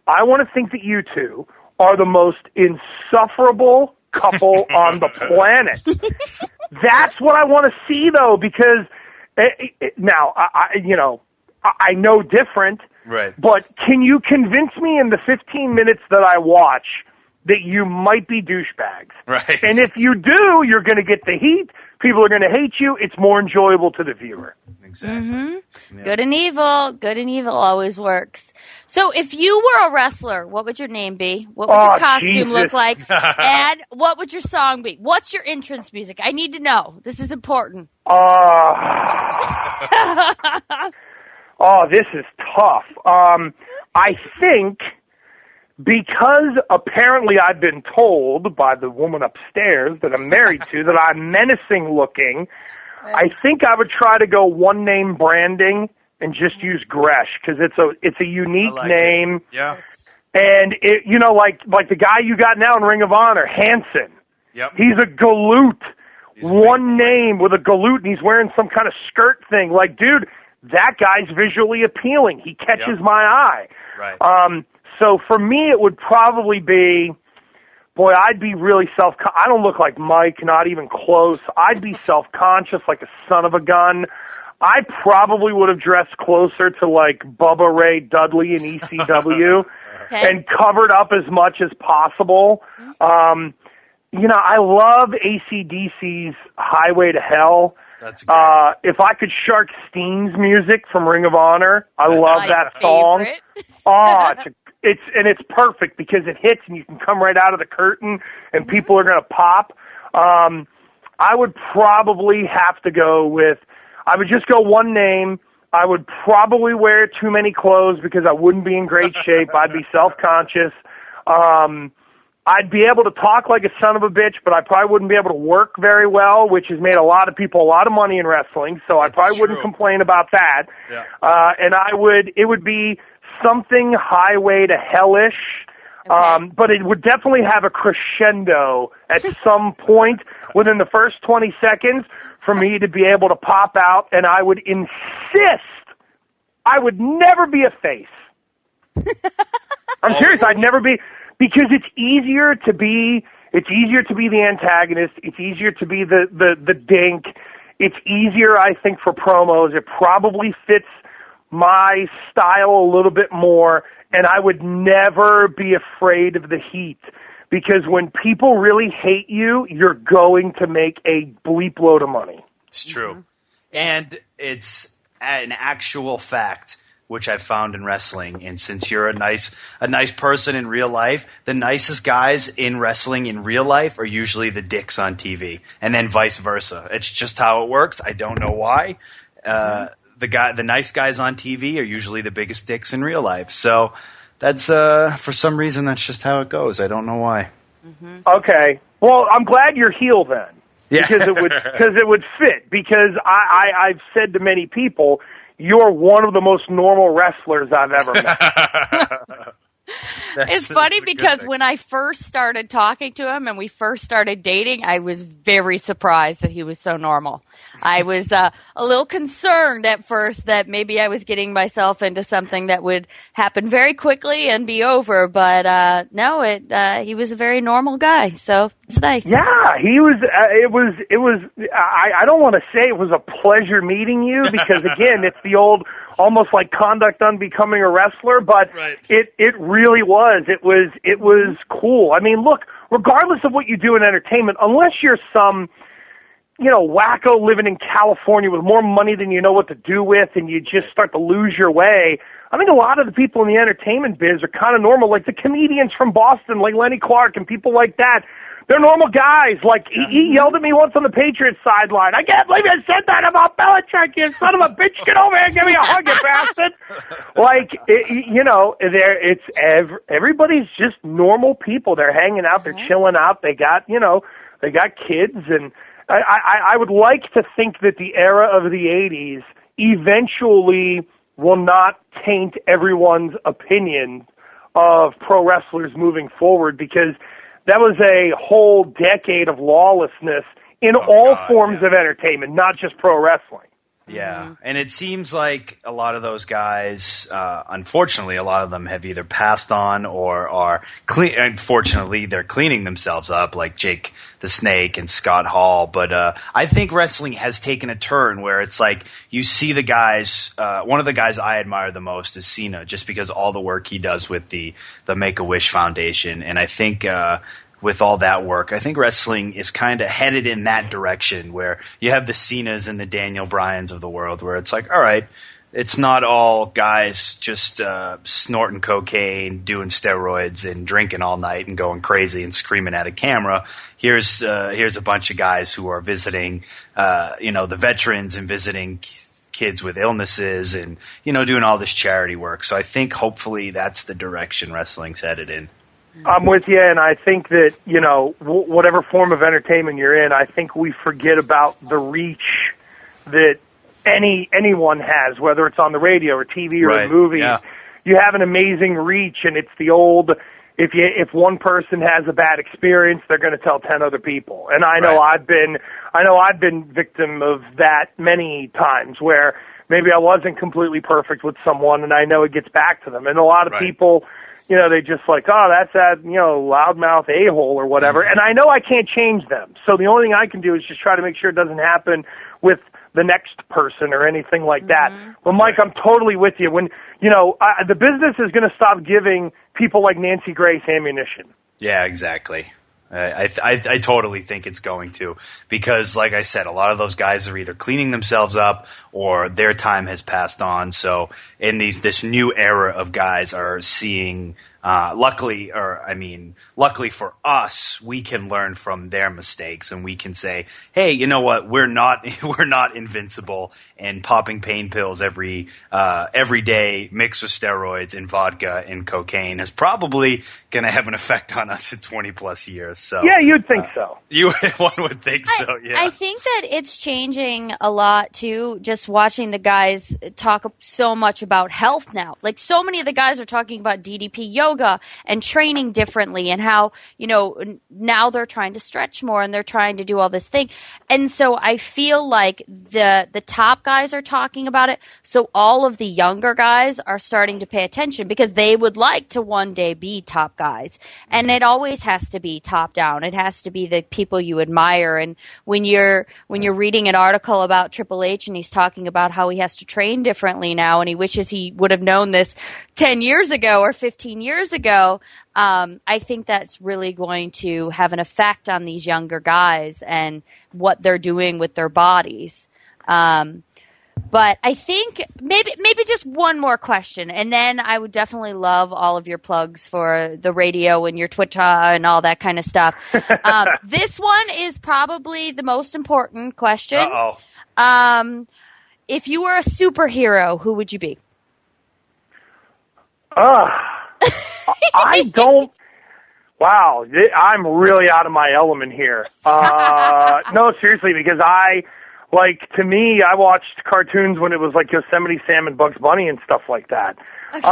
I want to think that you two are the most insufferable couple on the planet. That's what I want to see, though, because now, I know different, but can you convince me in the 15 minutes that I watch that you might be douchebags. Right. And if you do, you're going to get the heat. People are going to hate you. It's more enjoyable to the viewer. Exactly. Mm-hmm. Yeah. Good and evil always works. So if you were a wrestler, what would your name be? What would your costume look like? And what would your song be? What's your entrance music? I need to know. This is important. This is tough. I think because apparently I've been told by the woman upstairs that I'm married to that I'm menacing looking, I think I would try to go one name branding and just use Gresh because it's a unique name. It. Yeah. And it, like the guy you got now in Ring of Honor, Hanson. Yep. He's a galoot. One name with a galoot, and he's wearing some kind of skirt thing. Like, dude, that guy's visually appealing. He catches my eye. Right. So for me, it would probably be, boy, I'd be really I don't look like Mike, not even close. I'd be self-conscious like a son of a gun. I probably would have dressed closer to like Bubba Ray Dudley in ECW and covered up as much as possible. I love AC/DC's Highway to Hell. That's great. If I could Shark Steen's music from Ring of Honor, I love that song. It's perfect because it hits and you can come right out of the curtain and people are going to pop. I would probably have to go with, I would just go one name. I would probably wear too many clothes because I wouldn't be in great shape. I'd be self-conscious. I'd be able to talk like a son of a bitch, but I probably wouldn't be able to work very well, which has made a lot of people a lot of money in wrestling, so I probably wouldn't complain about that. Yeah. And it would be something Highway to Hellish, but it would definitely have a crescendo at some point within the first 20 seconds for me to be able to pop out, and I would insist I would never be a face. I'm serious, I'd never be, because it's easier to be the antagonist, it's easier to be the dink, it's easier, I think, for promos, it probably fits my style a little bit more, and I would never be afraid of the heat, because when people really hate you, you're going to make a bleep load of money. It's true. And it's an actual fact, which I've found in wrestling. And since you're a nice person in real life, the nicest guys in wrestling in real life are usually the dicks on TV, and then vice versa. It's just how it works. I don't know why. The nice guys on TV are usually the biggest dicks in real life. So that's for some reason that's just how it goes. I don't know why. Mm-hmm. Okay. Well, I'm glad you're heel then. Yeah. Because it would fit. Because I've said to many people, you're one of the most normal wrestlers I've ever met. It's funny because when I first started talking to him and we first started dating, I was very surprised that he was so normal. I was a little concerned at first that maybe I was getting myself into something that would happen very quickly and be over, but no, he was a very normal guy, so it's nice. Yeah, he was. It was. I don't want to say it was a pleasure meeting you because again, it's the old almost like conduct unbecoming a wrestler, but it really was. It was cool. I mean, look, regardless of what you do in entertainment, unless you're some wacko living in California with more money than you know what to do with, and you just start to lose your way. I think a lot of the people in the entertainment biz are kind of normal, like the comedians from Boston, like Lenny Clark and people like that. They're normal guys. Like, he yelled at me once on the Patriots sideline. I can't believe you said that about Belichick, you son of a bitch. Get over here and give me a hug, you bastard. Like, everybody's just normal people. They're hanging out. They're chilling out. They got kids. And I would like to think that the era of the 80s eventually will not taint everyone's opinion of pro wrestlers moving forward, because that was a whole decade of lawlessness in all forms of entertainment, not just pro wrestling. Yeah, and it seems like a lot of those guys, unfortunately, a lot of them have either passed on or are unfortunately, they're cleaning themselves up, like Jake the Snake and Scott Hall. But I think wrestling has taken a turn where it's like you see the guys. One of the guys I admire the most is Cena, just because all the work he does with the Make-A-Wish Foundation, and I think. With all that work, I think wrestling is kind of headed in that direction where you have the Cenas and the Daniel Bryans of the world where it's like, all right, it's not all guys just snorting cocaine, doing steroids, and drinking all night and going crazy and screaming at a camera. Here's a bunch of guys who are visiting, the veterans and visiting kids with illnesses and, doing all this charity work. So I think hopefully that's the direction wrestling's headed in. I'm with you, and I think that, whatever form of entertainment you're in, I think we forget about the reach that anyone has, whether it's on the radio or TV or in movies. Yeah. You have an amazing reach, and it's the old, if one person has a bad experience, they're going to tell 10 other people. And I know I've been victim of that many times where maybe I wasn't completely perfect with someone, and I know it gets back to them. And a lot of people, they just like, oh, that's that, loudmouth a-hole or whatever. And I know I can't change them. So the only thing I can do is just try to make sure it doesn't happen with the next person or anything like that. But, Mike, I'm totally with you. When, the business is going to stop giving people like Nancy Grace ammunition. Yeah, exactly. I totally think it's going to, because like I said, a lot of those guys are either cleaning themselves up or their time has passed on. So in this new era of guys are seeing, luckily for us, we can learn from their mistakes and we can say, hey, you know what? We're not invincible, and popping pain pills every day mixed with steroids and vodka and cocaine is probably going to have an effect on us in 20 plus years. So yeah, you'd think so. One would think so. Yeah, I think that it's changing a lot too. Just watching the guys talk so much about health now. Like, so many of the guys are talking about DDP yoga and training differently, and how now they're trying to stretch more and they're trying to do all this thing. And so I feel like the top guys are talking about it. So all of the younger guys are starting to pay attention because they would like to one day be top guys. And it always has to be top down. It has to be the people you admire. And when you're reading an article about Triple H and he's talking about how he has to train differently now and he wishes he would have known this 10 years ago or 15 years ago, I think that's really going to have an effect on these younger guys and what they're doing with their bodies. But I think maybe just one more question, and then I would definitely love all of your plugs for the radio and your Twitter and all that kind of stuff. This one is probably the most important question. If you were a superhero, who would you be? I don't. Wow, I'm really out of my element here. No, seriously, because to me, I watched cartoons when it was like Yosemite Sam and Bugs Bunny and stuff like that. Okay.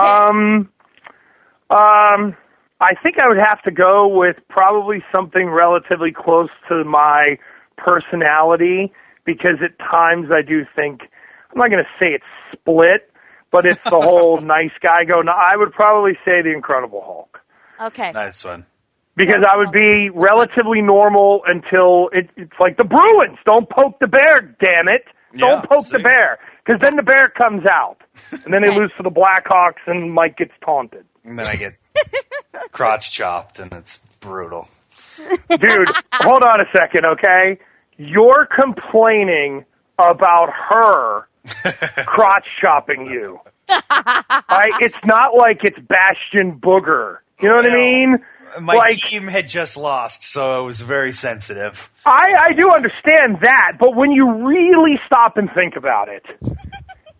I think I would have to go with probably something relatively close to my personality, because at times I do think, I'm not going to say it's split, but it's the whole nice guy go. No, I would probably say the Incredible Hulk. Okay. Nice one. Because I would be relatively normal until it's like the Bruins. Don't poke the bear, damn it. Don't poke the bear. Because then the bear comes out. And then they lose to the Blackhawks and Mike gets taunted. And then I get crotch chopped and it's brutal. Dude, hold on a second, okay? You're complaining about her crotch chopping you. Right? It's not like it's Bastion Booger. You know what I mean? My team had just lost, so it was very sensitive. I do understand that, but when you really stop and think about it,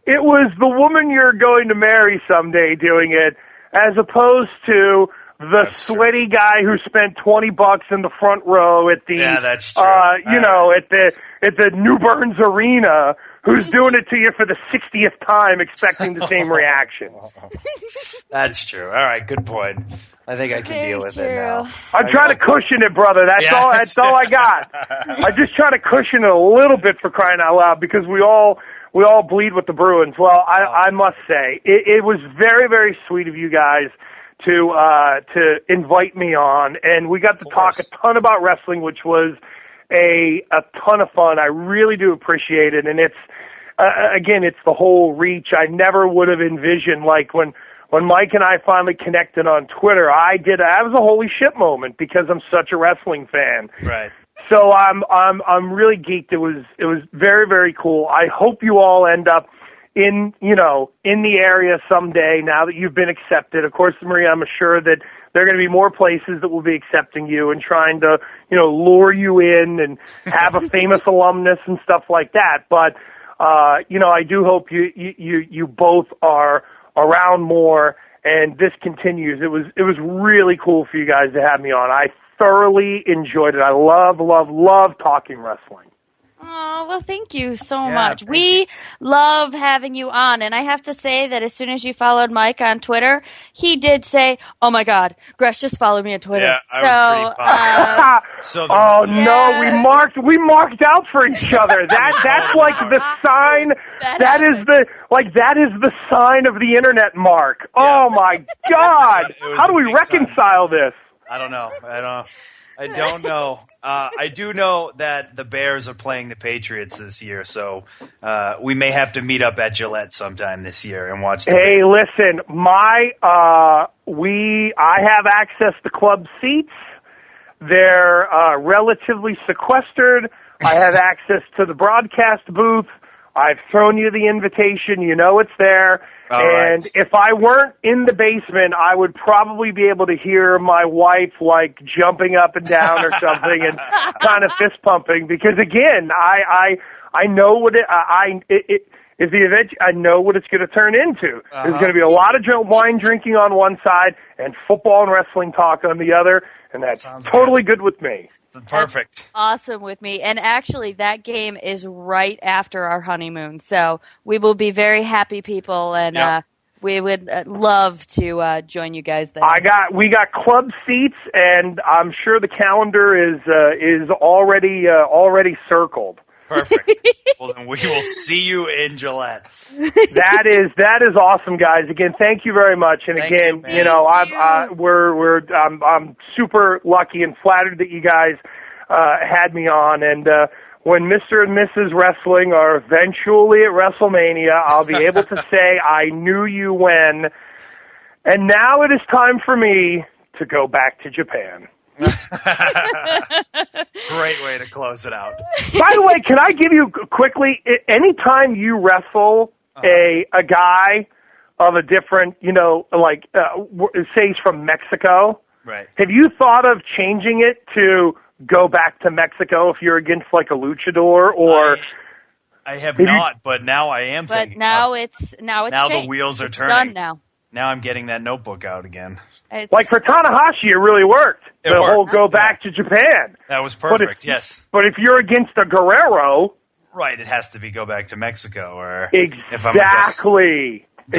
it was the woman you're going to marry someday doing it, as opposed to the sweaty guy who spent $20 in the front row at the that's true. At the New Burns Arena, who's doing it to you for the 60th time, expecting the same reation. That's true. All right, good point. I think I can deal with it now. I'm trying to cushion it, brother. That's all I got. I'm just trying to cushion it a little bit, for crying out loud, because we all we all bleed with the Bruins. Well, I must say, it was very, very sweet of you guys to invite me on, and we got to talk a ton about wrestling, which was a ton of fun. I really do appreciate it, and it's again, it's the whole reach. I never would have envisioned, like when Mike and I finally connected on Twitter, I was a holy shit moment because I'm such a wrestling fan. Right. So I'm really geeked. It was very, very cool. I hope you all end up in the area someday now that you've been accepted. Of course, Maria, I'm sure that there are going to be more places that will be accepting you and trying to, lure you in and have a famous alumnus and stuff like that. But, I do hope you both are around more and this continues. It was really cool for you guys to have me on. I thoroughly enjoyed it. I love talking wrestling. Oh, well, thank you so much. We love having you on, and I have to say that as soon as you followed Mike on Twitter, he did say, "Oh my God, Gresh just followed me on Twitter." Yeah, I was pretty no, we marked out for each other. That's like the sign. That is the sign of the internet, Mark. Yeah. Oh my God, how do we reconcile this? I don't know. I do know that the Bears are playing the Patriots this year, so we may have to meet up at Gillette sometime this year and watch. Hey, listen, I have access to club seats. They're relatively sequestered. I have access to the broadcast booth. I've thrown you the invitation. You know it's there. And if I weren't in the basement, I would probably be able to hear my wife like jumping up and down or something and kind of fist pumping because again, I know what it is the event. I know what it's going to turn into. There's going to be a lot of wine drinking on one side and football and wrestling talk on the other, and that's totally good with me. Perfect. That's awesome with me. And actually, that game is right after our honeymoon. So we will be very happy people, and we would love to join you guys there. We got club seats, and I'm sure the calendar is already circled. Perfect. Well, then we will see you in Gillette. That is awesome, guys. Again, thank you very much. And again, I'm super lucky and flattered that you guys had me on. And when Mr. and Mrs. Wrestling are eventually at WrestleMania, I'll be able to say I knew you when. And now it is time for me to go back to Japan. Great way to close it out. By the way, can I give you quickly, anytime you wrestle a guy of a different, say he's from Mexico, right? Have you thought of changing it to go back to Mexico if you're against like a luchador or? I have not, but now I am thinking. But now it's now changed. The wheels are it's turning. Done now. Now I'm getting that notebook out again. Like for Tanahashi, it really worked. It the worked. whole go back to Japan. That was perfect, yes. But if you're against a Guerrero... Right, it has to be go back to Mexico. Or exactly. If I'm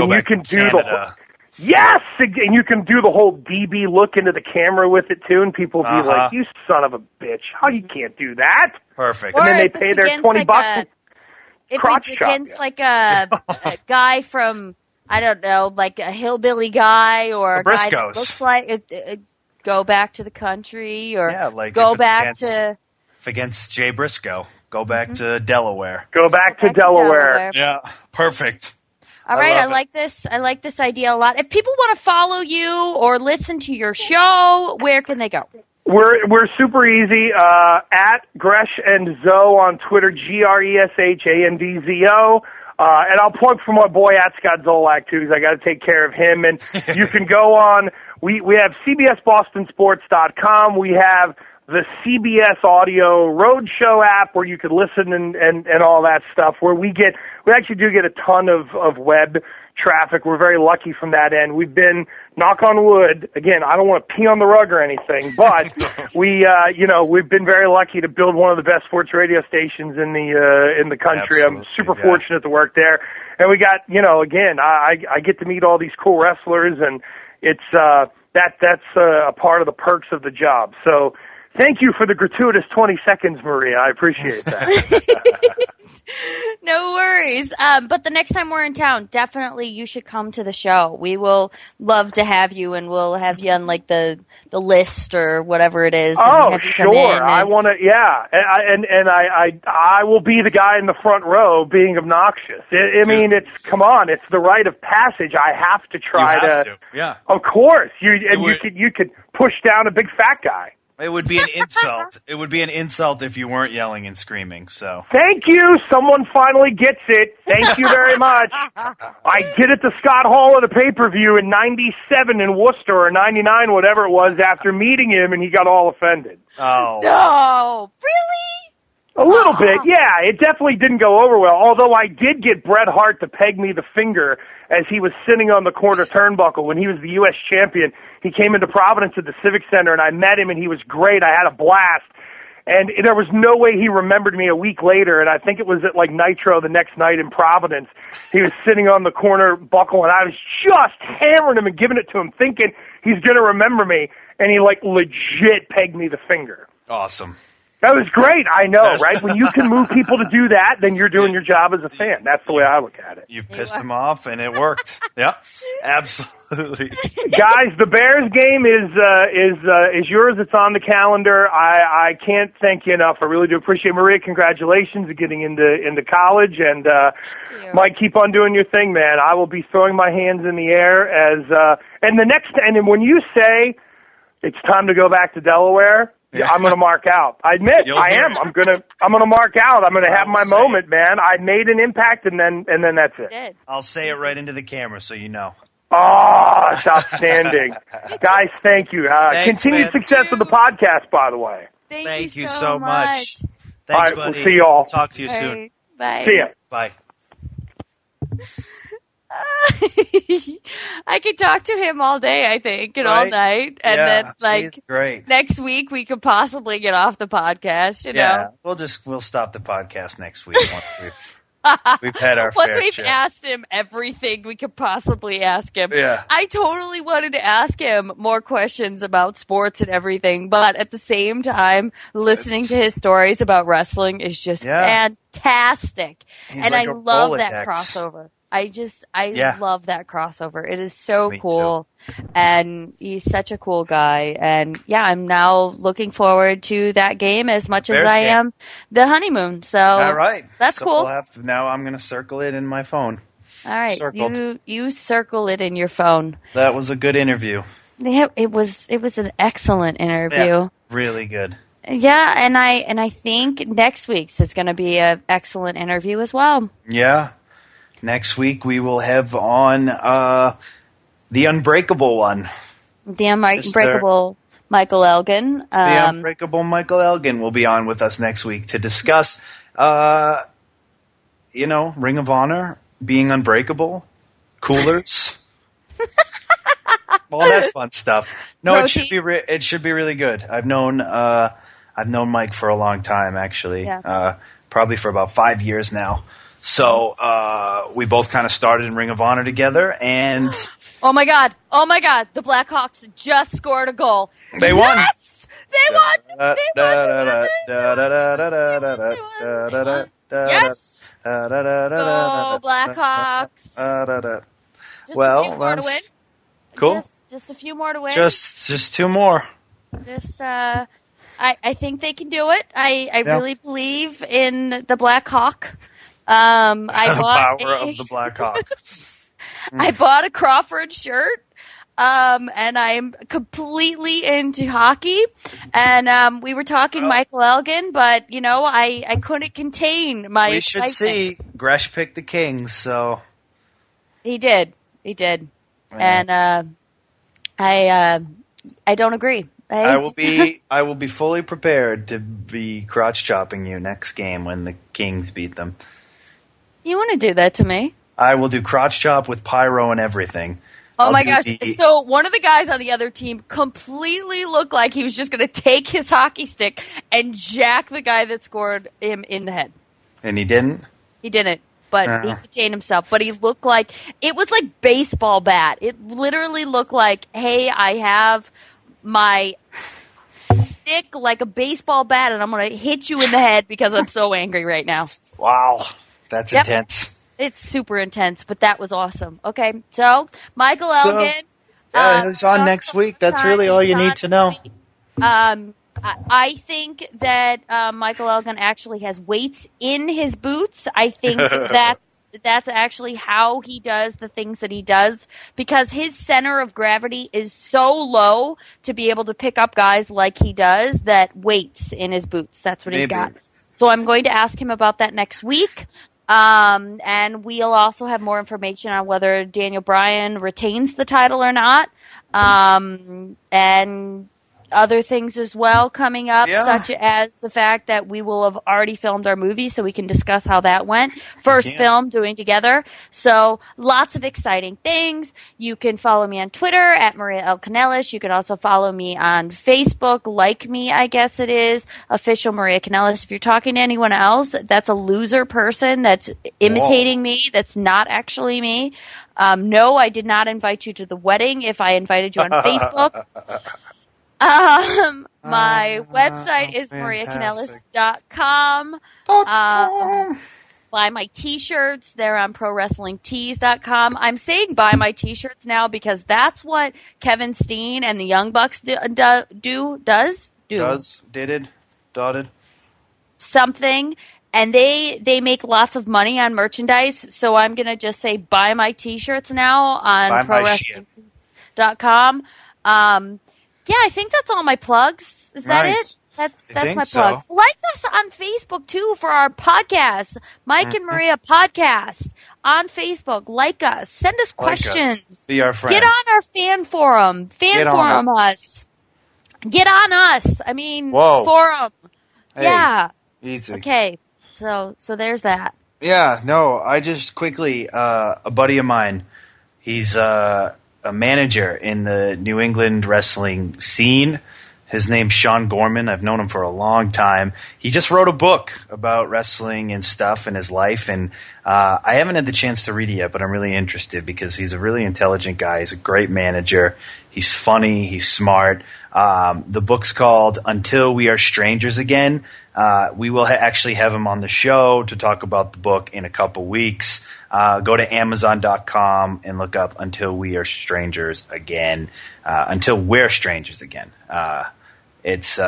and you can do Canada. Yes! And you can do the whole DB look into the camera with it, too, and people will be like, you son of a bitch, how you can't do that? Perfect. Or and then they pay their $20 if it's against like a guy from... I don't know, like a hillbilly guy or a guy that looks like go back to the country or go back to... If against Jay Briscoe, go back to Delaware. Go back to Delaware. Yeah, perfect. All right, I like this. I like this idea a lot. If people want to follow you or listen to your show, where can they go? We're super easy. At Gresh and Zo on Twitter, GRESHANDZO. And I'll plug for my boy at Scott Zolak, too, because I got to take care of him. And you can go on. We have CBSBostonSports.com. We have the CBS Audio Roadshow app where you can listen and all that stuff, where we actually do get a ton of web traffic. We're very lucky from that end. We've been, knock on wood, again, I don't want to pee on the rug or anything, but we've been very lucky to build one of the best sports radio stations in the country. Absolutely, I'm super fortunate to work there. And we got, again, I get to meet all these cool wrestlers, and it's that's a part of the perks of the job. So Thank you for the gratuitous 20 seconds, Maria. I appreciate that. No worries. But the next time we're in town, definitely you should come to the show. We will love to have you, and we'll have you on like the list or whatever it is. Oh, sure. I want to. Yeah, I will be the guy in the front row being obnoxious. I mean, come on. It's the rite of passage. I have to try to. Yeah. Of course, you could push down a big fat guy. It would be an insult. It would be an insult if you weren't yelling and screaming. So thank you. Someone finally gets it. Thank you very much. I did it to Scott Hall at a pay-per-view in '97 in Worcester or '99, whatever it was. After meeting him, and he got all offended. Oh no, really? A little bit, yeah. It definitely didn't go over well. Although I did get Bret Hart to peg me the finger as he was sitting on the corner turnbuckle when he was the U.S. champion. He came into Providence at the Civic Center, and I met him, and he was great. I had a blast. And there was no way he remembered me a week later, and I think it was at, like, Nitro the next night in Providence. He was sitting on the corner buckle, and I was just hammering him and giving it to him, thinking he's going to remember me, and he, like, legit pegged me the finger. awesome. That was great. I know, right? When you can move people to do that, then you're doing your job as a fan. That's the way I look at it. You've pissed them off, and it worked. Yeah, absolutely. Guys, the Bears game is yours. It's on the calendar. I can't thank you enough. I really do appreciate it. Maria, congratulations on getting into college. And Mike, keep on doing your thing, man. I will be throwing my hands in the air and when you say it's time to go back to Delaware, I'm going to mark out. I admit, I am. I'm going to mark out. I'm going to have my moment, man. I made an impact, and then that's it. I'll say it right into the camera so you know. Oh, it's outstanding. Guys, thank you. Continued success with the podcast, by the way. Thank you so much. Thanks, all right, buddy. We'll see you all. I'll talk to you soon. Bye. See ya. Bye. I could talk to him all day, I think, and all night. And then, he's great. next week we could possibly get off the podcast, you know? We'll stop the podcast next week once we've had our Once fair we've share. asked him everything we could possibly ask him. Yeah. I totally wanted to ask him more questions about sports and everything, but at the same time, listening to his stories about wrestling is just fantastic. He's and like I a love that Rolodex. crossover. I love that crossover. It is so Me cool. And he's such a cool guy. And I'm now looking forward to that game as much as I am the honeymoon. So all right. That's cool. Now I'm going to circle it in my phone. All right. Circled. You circle it in your phone. That was a good interview. Yeah, it was an excellent interview. Yeah, really good. Yeah, and I think next week's is going to be an excellent interview as well. Yeah. Next week we will have on the Unbreakable one. The Unbreakable Michael Elgin. The Unbreakable Michael Elgin will be on with us next week to discuss, Ring of Honor, being unbreakable, coolers, all that fun stuff. No, Protein. it should be really good. I've known Mike for a long time, actually, probably for about 5 years now. So we both kind of started in Ring of Honor together, and oh my god, the Blackhawks just scored a goal. They won. Yes, they won. Yes, go Blackhawks. Just a few more to win. Cool. Just a few more to win. Just two more. I think they can do it. I really believe in the Blackhawk. I power of the Blackhawk. I bought a Crawford shirt, and I'm completely into hockey. And we were talking Michael Elgin, but I couldn't contain my. We should see. Gresh picked the Kings, so he did, and I don't agree. I will be fully prepared to be crotch chopping you next game when the Kings beat them. You want to do that to me? I will do crotch chop with pyro and everything. Oh my gosh. So one of the guys on the other team completely looked like he was just going to take his hockey stick and jack the guy that scored him in the head. And he didn't? He didn't, but he contained himself. But he looked like, it was like baseball bat. It literally looked like, hey, I have my stick like a baseball bat, and I'm going to hit you in the head because I'm so angry right now. Wow. That's intense. It's super intense, but that was awesome. Okay, so Michael Elgin. Who's on next week? That's really all you need to know. I think that Michael Elgin actually has weights in his boots. I think that's actually how he does the things that he does, because his center of gravity is so low to be able to pick up guys like he does, that weights in his boots. That's what he's got. So I'm going to ask him about that next week. And we'll also have more information on whether Daniel Bryan retains the title or not. And other things as well coming up, such as the fact that we will have already filmed our movie, so we can discuss how that went. First film doing together. So lots of exciting things. You can follow me on Twitter at Maria L. Kanellis. You can also follow me on Facebook, like me, I guess it is, official Maria Kanellis. If you're talking to anyone else, that's a loser person that's imitating me. That's not actually me. No, I did not invite you to the wedding if I invited you on Facebook. My website is mariakanellis.com. Buy my t-shirts. They're on prowrestlingtees.com. I'm saying buy my t-shirts now because that's what Kevin Steen and the Young Bucks did something. And they make lots of money on merchandise. So I'm going to just say buy my t-shirts now on prowrestlingtees.com. Yeah, I think that's all my plugs. Is that it? That's my plugs. So. Like us on Facebook, too, for our podcast. Mike and Maria podcast on Facebook. Like us. Send us questions. Be our friend. Get on our fan forum. Get on us. Get on us. I mean, forum. Hey, yeah. Easy. Okay. So there's that. Yeah, no, I just quickly, a buddy of mine, he's a manager in the New England wrestling scene. His name's Sean Gorman. I've known him for a long time. He just wrote a book about wrestling and stuff in his life, and I haven't had the chance to read it yet, but I'm really interested because he's a really intelligent guy. He's a great manager. He's funny. He's smart. The book's called Until We Are Strangers Again. We will actually have him on the show to talk about the book in a couple weeks. Go to Amazon.com and look up Until We Are Strangers Again. Until We're Strangers Again. He's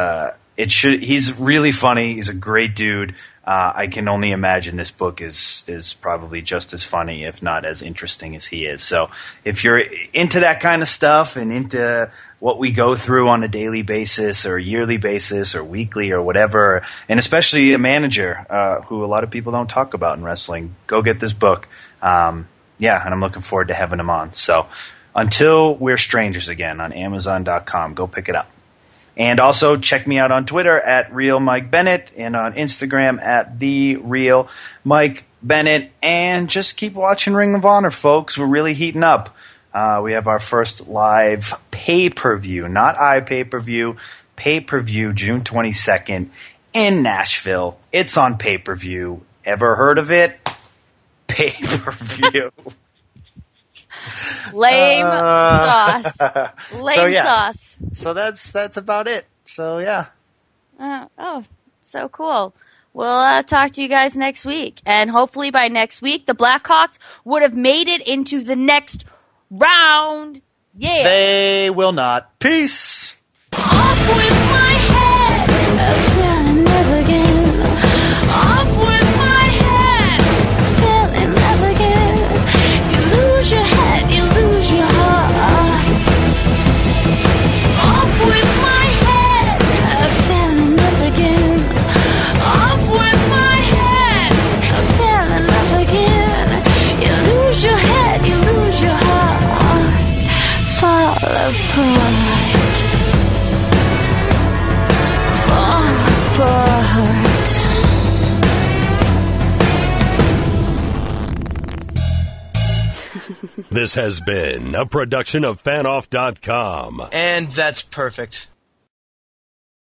really funny. He's a great dude. I can only imagine this book is probably just as funny, if not as interesting as he is. So if you're into that kind of stuff and into what we go through on a daily basis or yearly basis or weekly or whatever, and especially a manager who a lot of people don't talk about in wrestling, go get this book. And I'm looking forward to having him on. So Until We're Strangers Again on Amazon.com. Go pick it up. And also check me out on Twitter at Real Mike Bennett and on Instagram at The Real Mike Bennett. And just keep watching Ring of Honor, folks. We're really heating up. We have our first live pay-per-view, not iPay-per-view, pay-per-view, June 22nd in Nashville. It's on pay-per-view. Ever heard of it? Pay-per-view. Lame sauce. Sauce. So that's about it. So yeah. So cool. We'll talk to you guys next week. And hopefully by next week, the Blackhawks would have made it into the next round. Yeah. They will not. Peace. Off with my head, fell in love again. Off with my head, fell in love again. You lose your head, you lose your heart. Off with my head, fell in love again. Off with my head, fell in love again. You lose your head, you lose your heart. Fall apart. This has been a production of fanoff.com. And that's perfect.